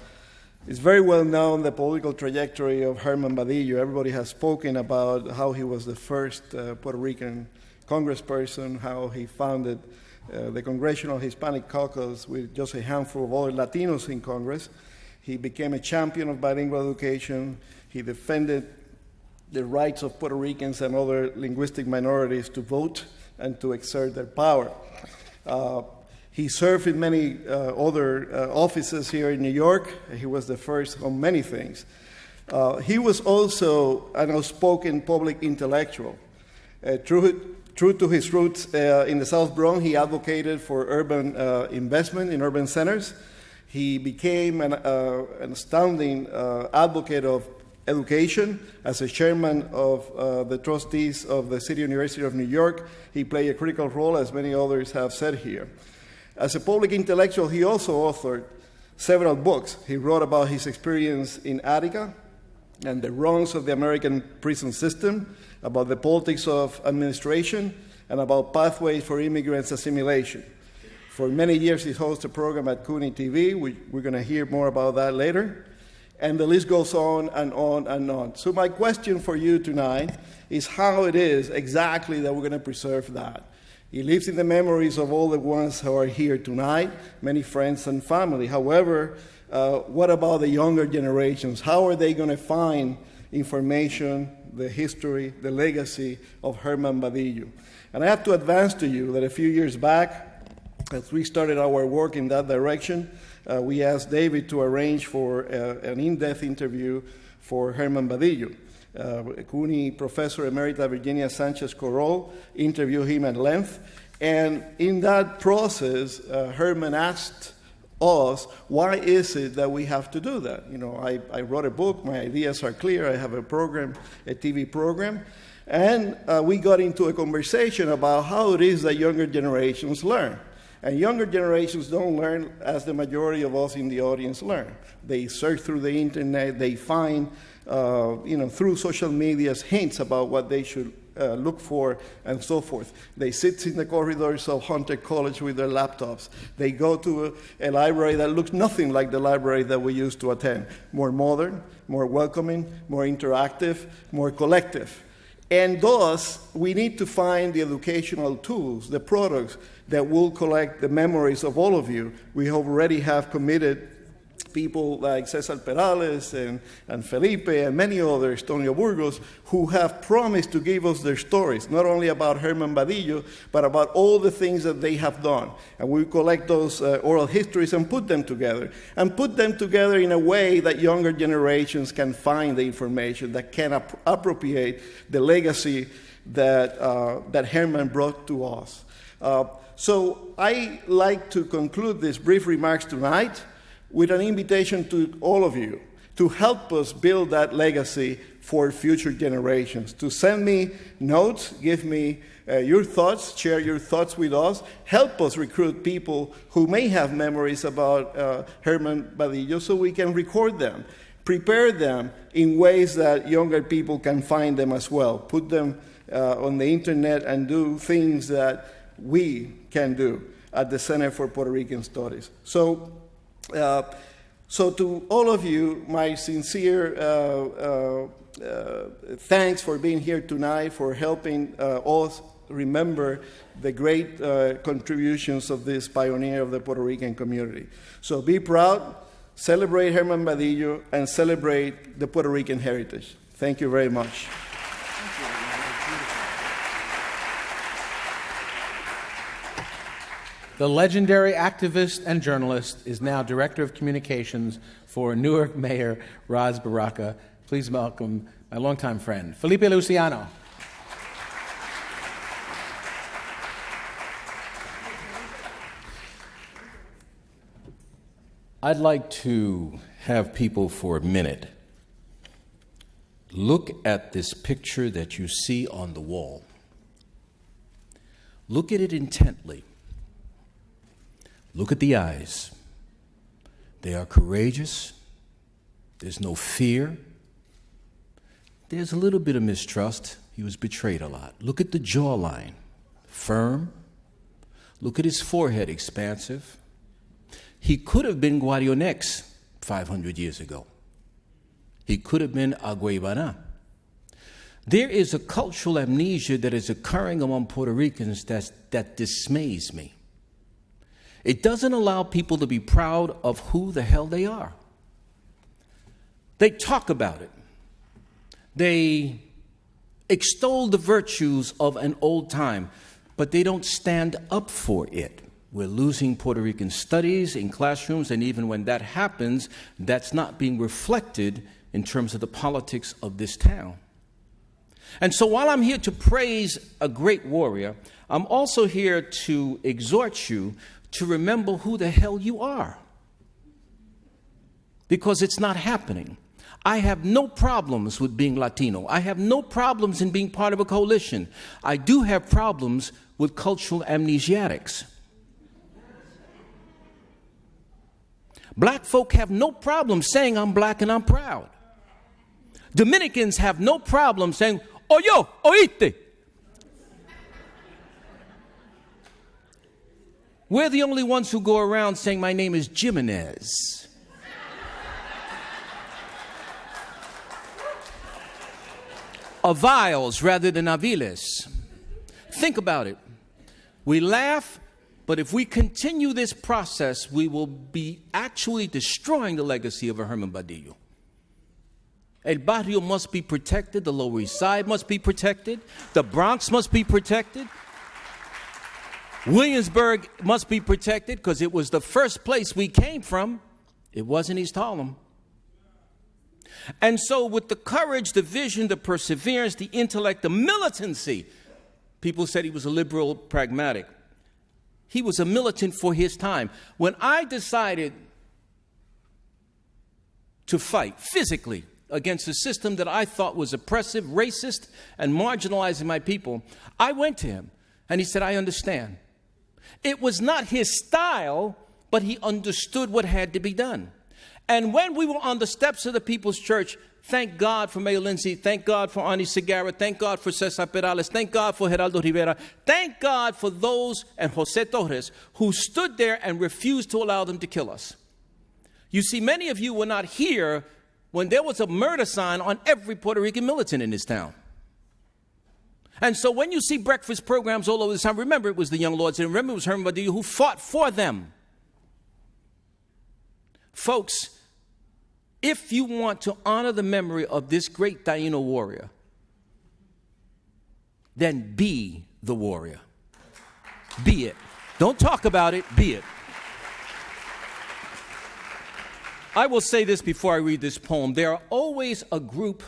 it's very well known the political trajectory of Herman Badillo. Everybody has spoken about how he was the first Puerto Rican congressperson, how he founded the Congressional Hispanic Caucus with just a handful of other Latinos in Congress. He became a champion of bilingual education. He defended the rights of Puerto Ricans and other linguistic minorities to vote and to exert their power. He served in many other offices here in New York. He was the first on many things. He was also an outspoken public intellectual. True to his roots in the South Bronx, he advocated for urban investment in urban centers. He became an astounding advocate of education. As a chairman of the trustees of the City University of New York, he played a critical role, as many others have said here. As a public intellectual, he also authored several books. He wrote about his experience in Attica and the wrongs of the American prison system, about the politics of administration, and about pathways for immigrants' assimilation. For many years, he hosted a program at CUNY TV. We're going to hear more about that later. And the list goes on and on and on. So my question for you tonight is how it is exactly that we're going to preserve that. He lives in the memories of all the ones who are here tonight, many friends and family. However, what about the younger generations? How are they going to find information, the history, the legacy of Herman Badillo? And I have to advance to you that a few years back, as we started our work in that direction, we asked David to arrange for an in-depth interview for Herman Badillo. CUNY Professor Emerita Virginia Sanchez Corral interviewed him at length. And in that process, Herman asked us, why is it that we have to do that? You know, I wrote a book, my ideas are clear, I have a program, a TV program, and we got into a conversation about how it is that younger generations learn. And younger generations don't learn as the majority of us in the audience learn. They search through the internet, they find, through social medias, hints about what they should look for, and so forth. They sit in the corridors of Hunter College with their laptops. They go to a library that looks nothing like the library that we used to attend. More modern, more welcoming, more interactive, more collective. And thus, we need to find the educational tools, the products that will collect the memories of all of you. We already have committed people like Cesar Perales and Felipe and many others, Tonio Burgos, who have promised to give us their stories, not only about Herman Badillo, but about all the things that they have done. And we collect those oral histories and put them together in a way that younger generations can find the information, that can appropriate the legacy that Herman brought to us. So I like to conclude these brief remarks tonight with an invitation to all of you to help us build that legacy for future generations, to send me notes, give me your thoughts, share your thoughts with us, help us recruit people who may have memories about Herman Badillo so we can record them, prepare them in ways that younger people can find them as well, put them on the internet and do things that we can do at the Center for Puerto Rican Studies. So to all of you, my sincere thanks for being here tonight, for helping us remember the great contributions of this pioneer of the Puerto Rican community. So be proud, celebrate Herman Badillo, and celebrate the Puerto Rican heritage. Thank you very much. The legendary activist and journalist is now Director of Communications for Newark Mayor Ras Baraka. Please welcome my longtime friend, Felipe Luciano. I'd like to have people for a minute look at this picture that you see on the wall. Look at it intently. Look at the eyes. They are courageous. There's no fear. There's a little bit of mistrust. He was betrayed a lot. Look at the jawline. Firm. Look at his forehead, expansive. He could have been Guarionex 500 years ago. He could have been Aguaybana. There is a cultural amnesia that is occurring among Puerto Ricans that dismays me. It doesn't allow people to be proud of who the hell they are. They talk about it. They extol the virtues of an old time, but they don't stand up for it. We're losing Puerto Rican studies in classrooms, and even when that happens, that's not being reflected in terms of the politics of this town. And so while I'm here to praise a great warrior, I'm also here to exhort you to remember who the hell you are. Because it's not happening. I have no problems with being Latino. I have no problems in being part of a coalition. I do have problems with cultural amnesiatics. Black folk have no problem saying I'm black and I'm proud. Dominicans have no problem saying, "Oyo, oíste." We're the only ones who go around saying my name is Jimenez. Aviles rather than Aviles. Think about it. We laugh, but if we continue this process, we will be actually destroying the legacy of a Herman Badillo. El Barrio must be protected. The Lower East Side must be protected. The Bronx must be protected. Williamsburg must be protected because it was the first place we came from. It wasn't East Harlem. And so with the courage, the vision, the perseverance, the intellect, the militancy, people said he was a liberal pragmatic. He was a militant for his time. When I decided to fight physically against a system that I thought was oppressive, racist, and marginalizing my people, I went to him and he said, "I understand." It was not his style, but he understood what had to be done. And when we were on the steps of the People's Church, thank God for Mayor Lindsay, thank God for Ani Segarra, thank God for Cesar Perales, thank God for Geraldo Rivera, thank God for those and Jose Torres who stood there and refused to allow them to kill us. You see, many of you were not here when there was a murder sign on every Puerto Rican militant in this town. And so when you see breakfast programs all over the town, remember it was the Young Lords, and remember it was Herman Badillo who fought for them. Folks, if you want to honor the memory of this great Taino warrior, then be the warrior. Be it. Don't talk about it, be it. I will say this before I read this poem. There are always a group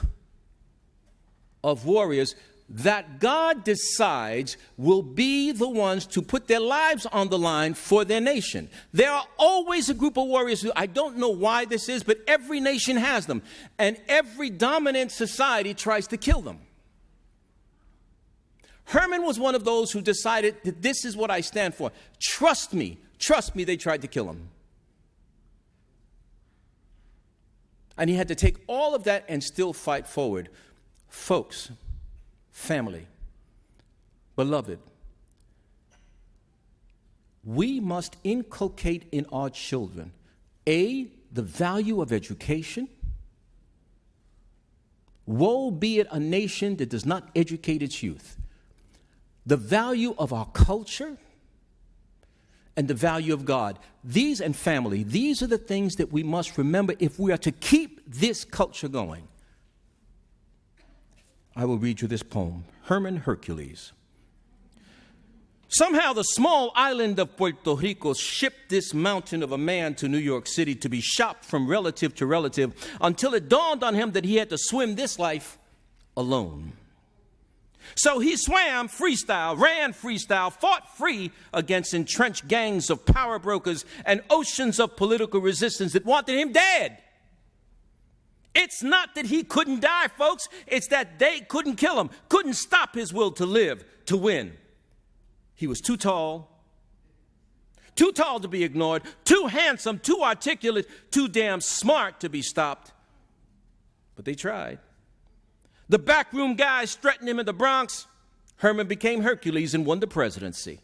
of warriors that God decides will be the ones to put their lives on the line for their nation. There are always a group of warriors who, I don't know why this is, but every nation has them. And every dominant society tries to kill them. Herman was one of those who decided that this is what I stand for. Trust me, they tried to kill him. And he had to take all of that and still fight forward. Folks, family, beloved, we must inculcate in our children, A, the value of education. Woe be it a nation that does not educate its youth. The value of our culture and the value of God. These and family, these are the things that we must remember if we are to keep this culture going. I will read you this poem, Herman Hercules. Somehow the small island of Puerto Rico shipped this mountain of a man to New York City to be shopped from relative to relative until it dawned on him that he had to swim this life alone. So he swam freestyle, ran freestyle, fought free against entrenched gangs of power brokers and oceans of political resistance that wanted him dead. It's not that he couldn't die, folks. It's that they couldn't kill him, couldn't stop his will to live, to win. He was too tall to be ignored, too handsome, too articulate, too damn smart to be stopped. But they tried. The backroom guys threatened him in the Bronx. Herman became Hercules and won the presidency.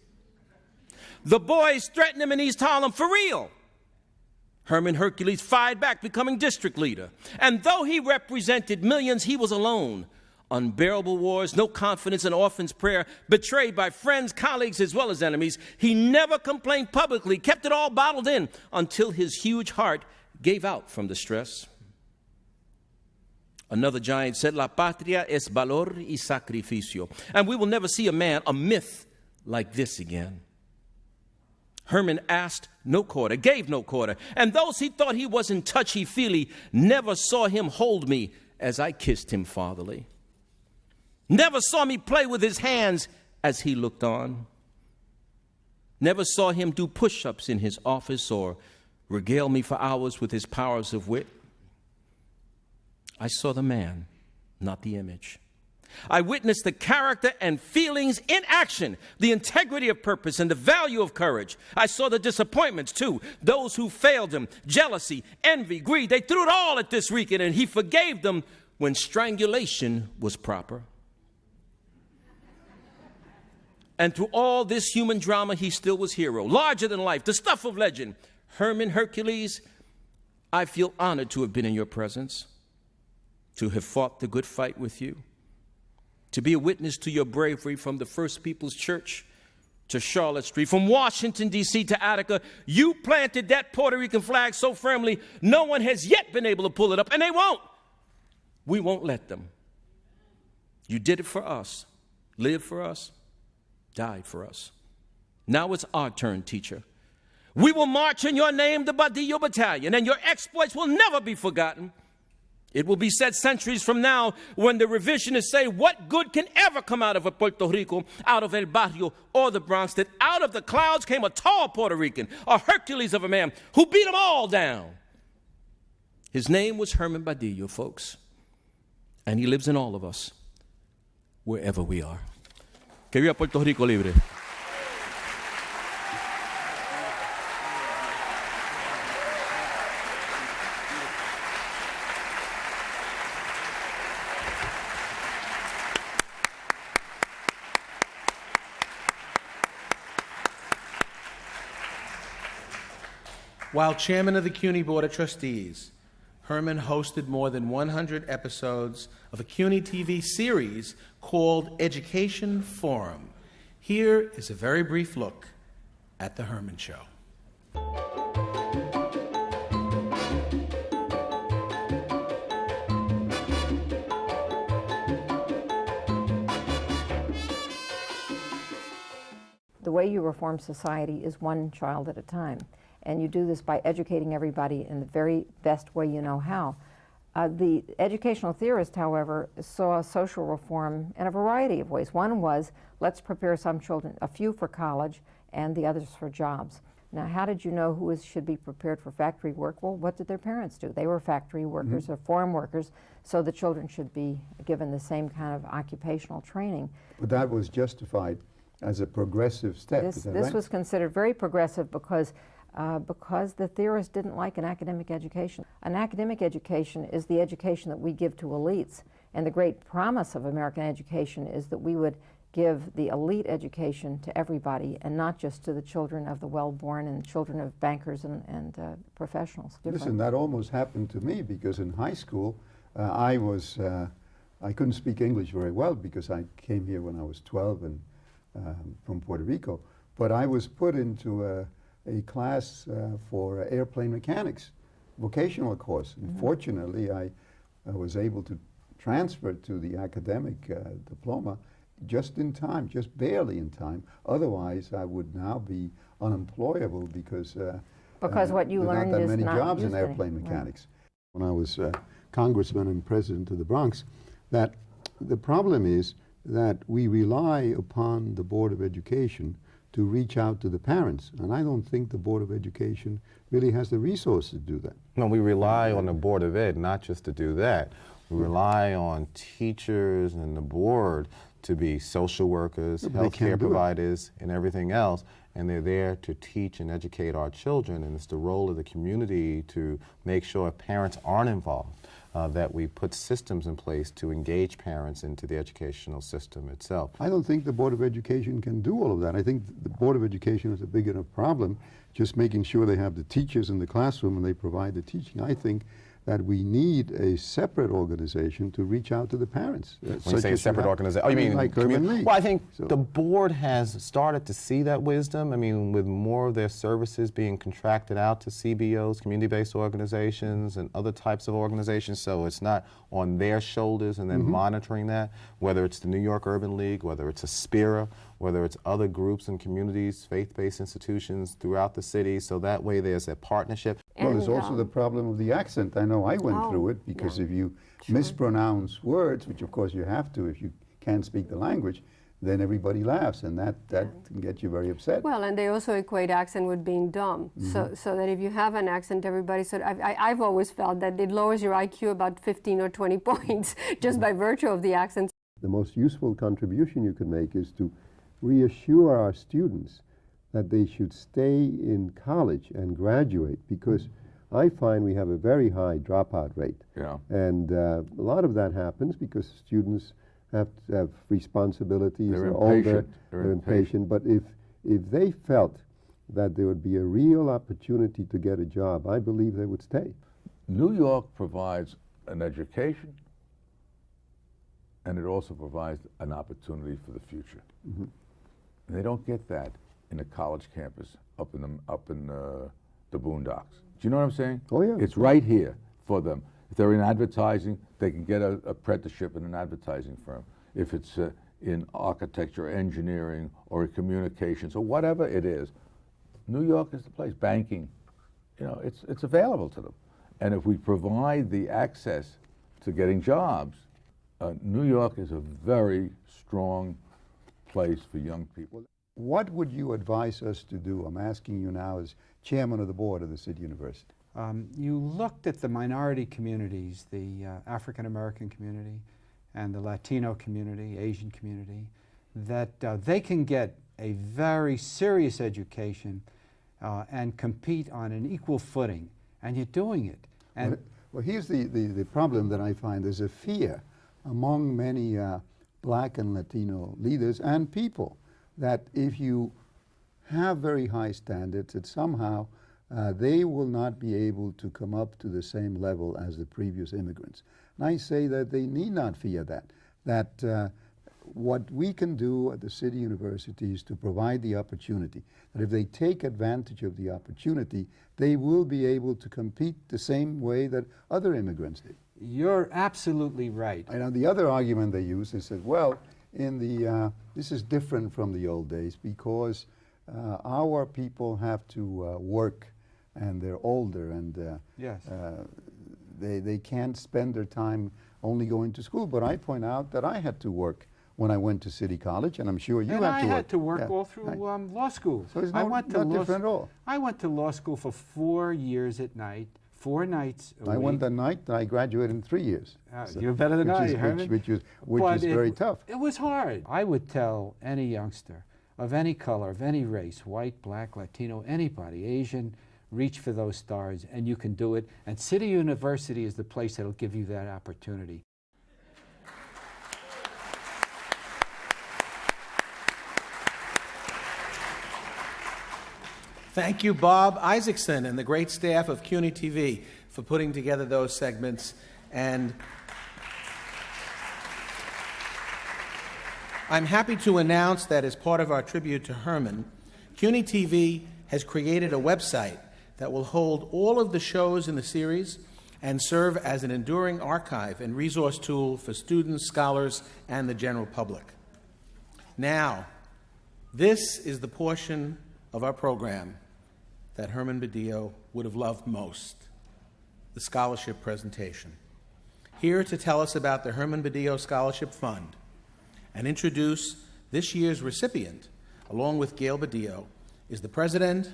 The boys threatened him in East Harlem for real. Herman Hercules fired back, becoming district leader. And though he represented millions, he was alone. Unbearable wars, no confidence in orphans' prayer, betrayed by friends, colleagues, as well as enemies. He never complained publicly, kept it all bottled in until his huge heart gave out from the stress. Another giant said, La patria es valor y sacrificio. And we will never see a man, a myth like this again. Herman asked no quarter, gave no quarter. And those he thought he wasn't touchy-feely never saw him hold me as I kissed him fatherly. Never saw me play with his hands as he looked on. Never saw him do push-ups in his office or regale me for hours with his powers of wit. I saw the man, not the image. I witnessed the character and feelings in action, the integrity of purpose and the value of courage. I saw the disappointments, too, those who failed him, jealousy, envy, greed. They threw it all at this Rican, and he forgave them when strangulation was proper. And through all this human drama, he still was hero, larger than life, the stuff of legend. Herman Hercules, I feel honored to have been in your presence, to have fought the good fight with you, to be a witness to your bravery from the First People's Church to Charlotte Street, from Washington, D.C. to Attica. You planted that Puerto Rican flag so firmly, no one has yet been able to pull it up, and they won't. We won't let them. You did it for us, lived for us, died for us. Now it's our turn, teacher. We will march in your name, the Badillo Battalion, and your exploits will never be forgotten. It will be said centuries from now when the revisionists say, what good can ever come out of a Puerto Rico, out of El Barrio or the Bronx, that out of the clouds came a tall Puerto Rican, a Hercules of a man who beat them all down. His name was Herman Badillo, folks, and he lives in all of us, wherever we are. Que viva Puerto Rico libre. While chairman of the CUNY Board of Trustees, Herman hosted more than 100 episodes of a CUNY TV series called Education Forum. Here is a very brief look at The Herman Show. The way you reform society is one child at a time. And you do this by educating everybody in the very best way you know how. The educational theorist, however, saw social reform in a variety of ways. One was, let's prepare some children, a few for college and the others for jobs. Now, how did you know who should be prepared for factory work? Well, what did their parents do? They were factory workers or farm workers, so the children should be given the same kind of occupational training. But that was justified as a progressive step, is that right? This was considered very progressive because the theorists didn't like an academic education. An academic education is the education that we give to elites. And the great promise of American education is that we would give the elite education to everybody and not just to the children of the well-born and children of bankers and professionals. Listen, that almost happened to me because in high school I couldn't speak English very well because I came here when I was 12 and from Puerto Rico. But I was put into a class for airplane mechanics, vocational course. And fortunately, I was able to transfer to the academic diploma just in time, just barely in time. Otherwise, I would now be unemployable because what you learned not that is many not jobs in used airplane any- mechanics. When I was congressman and president of the Bronx, that the problem is that we rely upon the Board of Education to reach out to the parents, and I don't think the Board of Education really has the resources to do that. No, we rely on the Board of Ed not just to do that. We rely on teachers and the board to be social workers, Yeah, but they healthcare can't do it. providers, and everything else, and they're there to teach and educate our children, and it's the role of the community to make sure if parents aren't involved, that we put systems in place to engage parents into the educational system itself. I don't think the Board of Education can do all of that. I think the Board of Education is a big enough problem, just making sure they have the teachers in the classroom and they provide the teaching. I think that we need a separate organization to reach out to the parents. When you say a separate organization, oh, you mean like Urban League. Well, I think the board has started to see that wisdom. I mean, with more of their services being contracted out to CBOs, community-based organizations, and other types of organizations, so it's not on their shoulders and then monitoring that, whether it's the New York Urban League, whether it's Aspira, whether it's other groups and communities, faith-based institutions throughout the city, so that way there's a partnership. Well, there's also the problem of the accent. I know I went through it because if you mispronounce words, which of course you have to if you can't speak the language, then everybody laughs, and that can get you very upset. Well, and they also equate accent with being dumb. So that if you have an accent, everybody said, I've always felt that it lowers your IQ about 15 or 20 points just by virtue of the accent. The most useful contribution you can make is to reassure our students that they should stay in college and graduate, because I find we have a very high dropout rate. Yeah. And a lot of that happens because students have to have responsibilities. They're older, impatient. they're impatient. But if they felt that there would be a real opportunity to get a job, I believe they would stay. New York provides an education, and it also provides an opportunity for the future. And they don't get that in a college campus up in the boondocks. Do you know what I'm saying? Oh, yeah. It's right here for them. If they're in advertising, they can get an apprenticeship in an advertising firm. If it's in architecture, engineering, or communications, or whatever it is, New York is the place. Banking, you know, it's available to them. And if we provide the access to getting jobs, New York is a very strong place for young people. What would you advise us to do? I'm asking you now as chairman of the board of the City University. You looked at the minority communities, the African American community and the Latino community, Asian community, that they can get a very serious education and compete on an equal footing, and you're doing it. And well, here's the problem that I find. There's a fear among many black and Latino leaders and people that if you have very high standards, that somehow they will not be able to come up to the same level as the previous immigrants. And I say that they need not fear that what we can do at the City University is to provide the opportunity, that if they take advantage of the opportunity, they will be able to compete the same way that other immigrants did. You're absolutely right. And the other argument they use is that, well, this is different from the old days because our people have to work and they're older and yes. They can't spend their time only going to school. But I point out that I had to work when I went to City College, and I'm sure you and had I to work. had to work Yeah. all through law school. So it's I not different at all. I went to law school for 4 years at night, 4 nights a week. I went that night, and I graduated in 3 years. You're better than I, Herman. Which is very tough. It was hard. I would tell any youngster of any color, of any race, white, black, Latino, anybody, Asian, reach for those stars, and you can do it. And City University is the place that'll give you that opportunity. Thank you, Bob Isaacson and the great staff of CUNY TV for putting together those segments. And I'm happy to announce that as part of our tribute to Herman, CUNY TV has created a website that will hold all of the shows in the series and serve as an enduring archive and resource tool for students, scholars, and the general public. Now, this is the portion of our program that Herman Badillo would have loved most, the scholarship presentation. Here to tell us about the Herman Badillo Scholarship Fund and introduce this year's recipient, along with Gail Badillo, is the president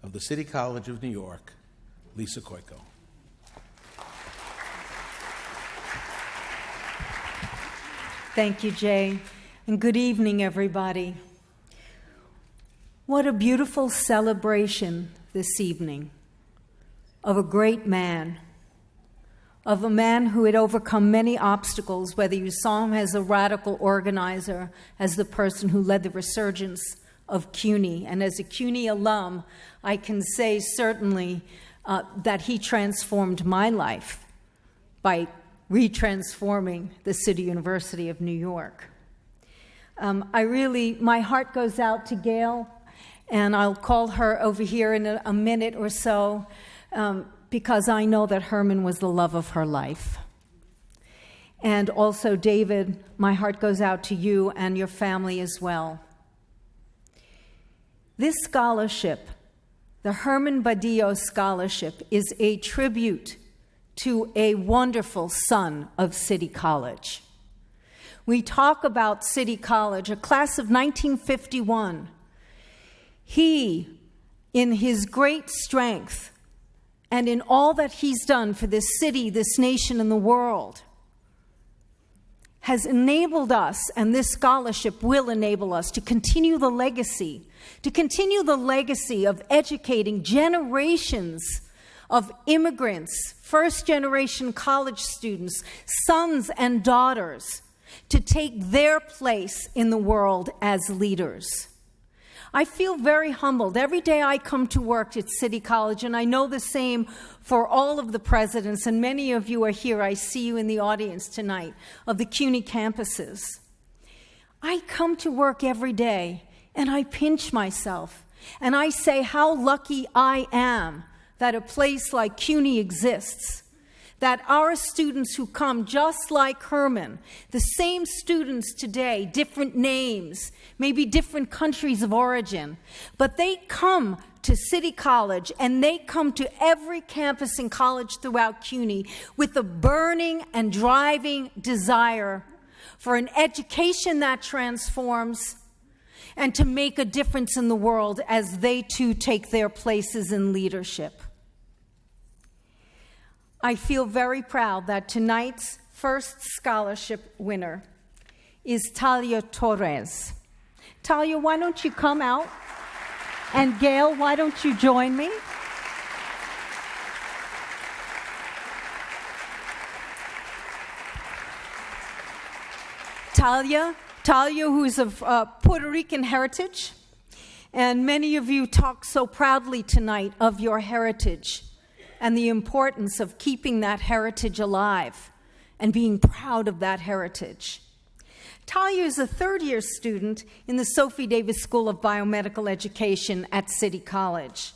of the City College of New York, Lisa Koiko. Thank you, Jay, and good evening, everybody. What a beautiful celebration this evening of a great man, of a man who had overcome many obstacles, whether you saw him as a radical organizer, as the person who led the resurgence of CUNY, and as a CUNY alum, I can say certainly that he transformed my life by retransforming the City University of New York. My heart goes out to Gail, and I'll call her over here in a minute or so, because I know that Herman was the love of her life. And also, David, my heart goes out to you and your family as well. This scholarship, the Herman Badillo Scholarship, is a tribute to a wonderful son of City College. We talk about City College, a class of 1951. He, in his great strength, and in all that he's done for this city, this nation, and the world, has enabled us, and this scholarship will enable us to continue the legacy of educating generations of immigrants, first-generation college students, sons and daughters, to take their place in the world as leaders. I feel very humbled every day I come to work at City College, and I know the same for all of the presidents, and many of you are here. I see you in the audience tonight of the CUNY campuses. I come to work every day, and I pinch myself, and I say how lucky I am that a place like CUNY exists, that our students who come just like Herman, the same students today, different names, maybe different countries of origin, but they come to City College and they come to every campus and college throughout CUNY with a burning and driving desire for an education that transforms and to make a difference in the world as they too take their places in leadership. I feel very proud that tonight's first scholarship winner is Talia Torres. Talia, why don't you come out? And Gail, why don't you join me? Talia, who's of Puerto Rican heritage, and many of you talk so proudly tonight of your heritage and the importance of keeping that heritage alive and being proud of that heritage. Talia is a third-year student in the Sophie Davis School of Biomedical Education at City College.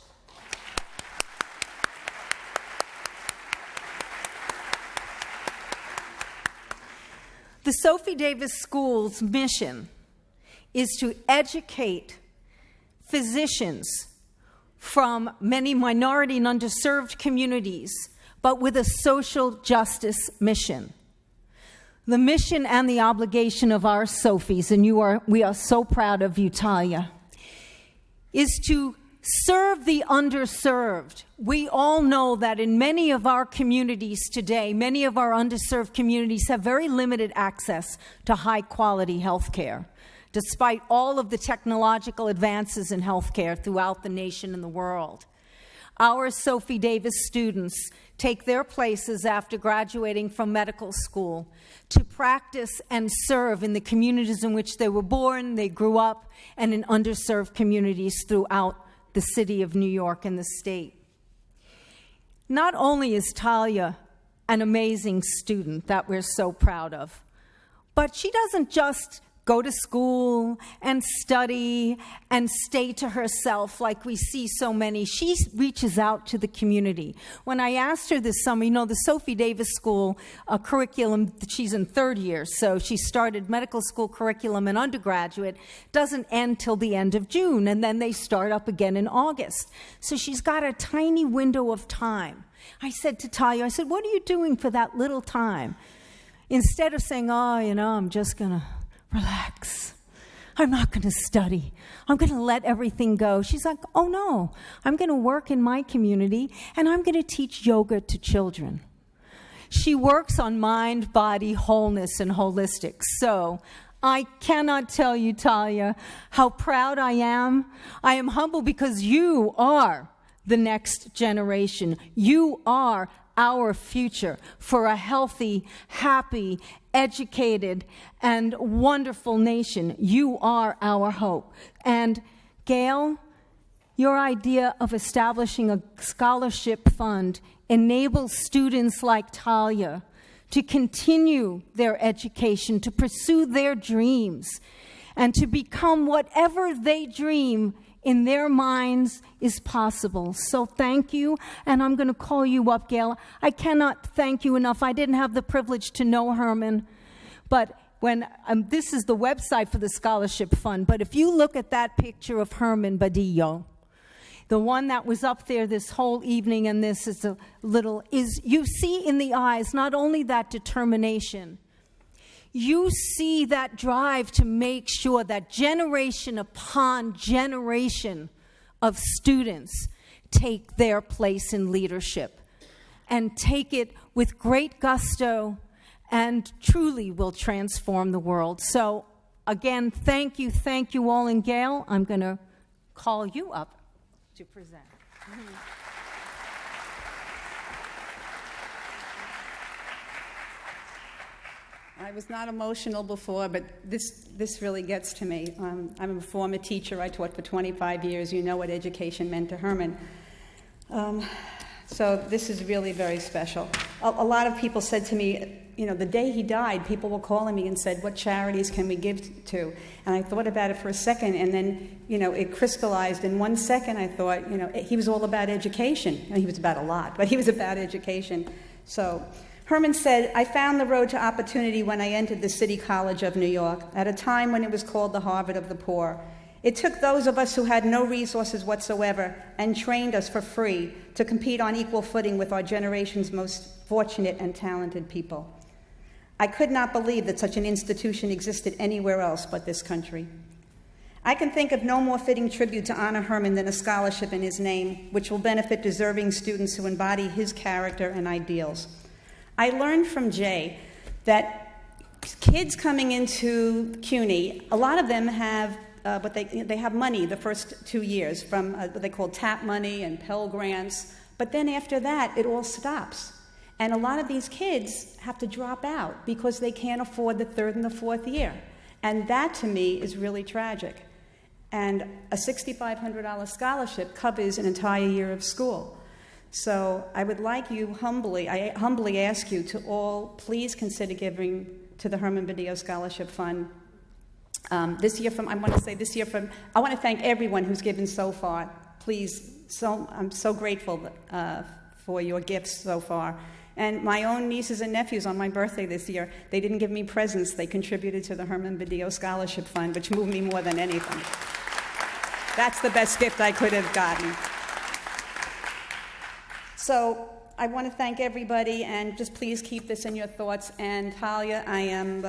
The Sophie Davis School's mission is to educate physicians from many minority and underserved communities, but with a social justice mission. The mission and the obligation of our Sophies, and we are so proud of you, Talia, is to serve the underserved. We all know that in many of our communities today, many of our underserved communities have very limited access to high-quality health care, despite all of the technological advances in healthcare throughout the nation and the world. Our Sophie Davis students take their places after graduating from medical school to practice and serve in the communities in which they were born, they grew up, and in underserved communities throughout the city of New York and the state. Not only is Talia an amazing student that we're so proud of, but she doesn't just go to school and study and stay to herself like we see so many. She reaches out to the community. When I asked her this summer, the Sophie Davis School curriculum, she's in third year, so she started medical school curriculum and undergraduate, doesn't end till the end of June, and then they start up again in August. So she's got a tiny window of time. I said to Talia, what are you doing for that little time? Instead of saying, I'm just going to relax. I'm not going to study. I'm going to let everything go. She's like, oh no, I'm going to work in my community and I'm going to teach yoga to children. She works on mind, body, wholeness, and holistics. So I cannot tell you, Talia, how proud I am. I am humble because you are the next generation. You are our future for a healthy, happy, educated, and wonderful nation. You are our hope. And Gail, your idea of establishing a scholarship fund enables students like Talia to continue their education, to pursue their dreams, and to become whatever they dream in their minds is possible. So thank you, and I'm going to call you up, Gail. I cannot thank you enough. I didn't have the privilege to know Herman, but when this is the website for the scholarship fund, but if you look at that picture of Herman Badillo, the one that was up there this whole evening, and this is you see in the eyes not only that determination, you see that drive to make sure that generation upon generation of students take their place in leadership and take it with great gusto and truly will transform the world. So again, thank you all. And Gail, I'm going to call you up to present. I was not emotional before, but this really gets to me. I'm a former teacher. I taught for 25 years. You know what education meant to Herman. So this is really very special. A lot of people said to me, the day he died, people were calling me and said, what charities can we give to? And I thought about it for a second, and then, it crystallized. In 1 second, I thought, he was all about education. And he was about a lot, but he was about education. So Herman said, I found the road to opportunity when I entered the City College of New York, at a time when it was called the Harvard of the Poor. It took those of us who had no resources whatsoever and trained us for free to compete on equal footing with our generation's most fortunate and talented people. I could not believe that such an institution existed anywhere else but this country. I can think of no more fitting tribute to honor Herman than a scholarship in his name, which will benefit deserving students who embody his character and ideals. I learned from Jay that kids coming into CUNY, a lot of them have, but they have money the first 2 years from what they call TAP money and Pell Grants, but then after that, it all stops. And a lot of these kids have to drop out because they can't afford the third and the fourth year. And that, to me, is really tragic. And a $6,500 scholarship covers an entire year of school. So I would like you I humbly ask you to all please consider giving to the Herman Badillo Scholarship Fund. I want to thank everyone who's given so far. Please, I'm so grateful for your gifts so far. And my own nieces and nephews on my birthday this year, they didn't give me presents. They contributed to the Herman Badillo Scholarship Fund, which moved me more than anything. That's the best gift I could have gotten. So I want to thank everybody, and just please keep this in your thoughts. And Talia, I am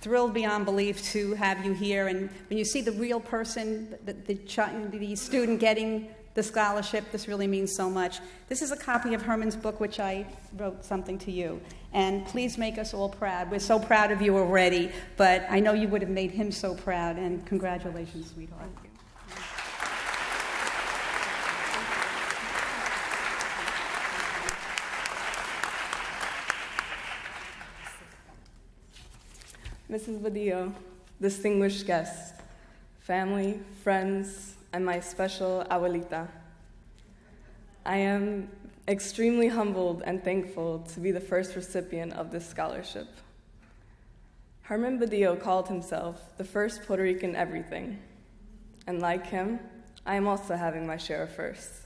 thrilled beyond belief to have you here. And when you see the real person, the student getting the scholarship, this really means so much. This is a copy of Herman's book, which I wrote something to you. And please make us all proud. We're so proud of you already, but I know you would have made him so proud. And congratulations, sweetheart. Mrs. Badillo, distinguished guests, family, friends, and my special abuelita. I am extremely humbled and thankful to be the first recipient of this scholarship. Herman Badillo called himself the first Puerto Rican everything, and like him, I am also having my share of firsts.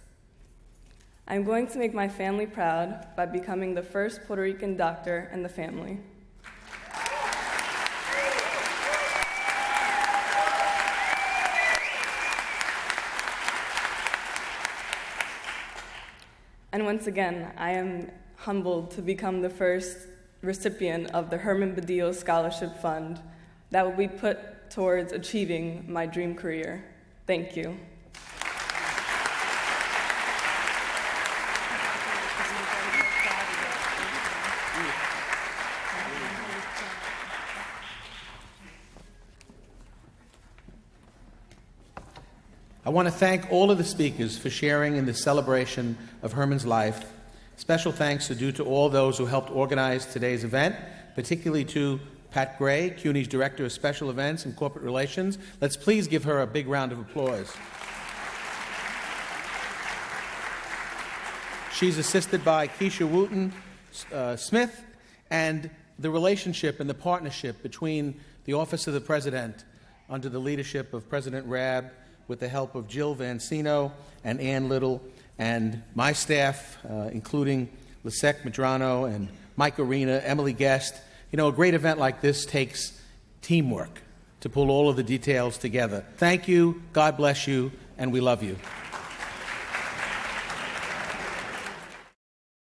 I'm going to make my family proud by becoming the first Puerto Rican doctor in the family. And once again, I am humbled to become the first recipient of the Herman Badillo Scholarship Fund that will be put towards achieving my dream career. Thank you. I want to thank all of the speakers for sharing in the celebration of Herman's life. Special thanks are due to all those who helped organize today's event, particularly to Pat Gray, CUNY's Director of Special Events and Corporate Relations. Let's please give her a big round of applause. She's assisted by Keisha Wooten Smith, and the relationship and the partnership between the Office of the President, under the leadership of President Raab, with the help of Jill Vancino and Ann Little, and my staff, including Lisek Medrano and Mike Arena, Emily Guest. You know, a great event like this takes teamwork to pull all of the details together. Thank you, God bless you, and we love you.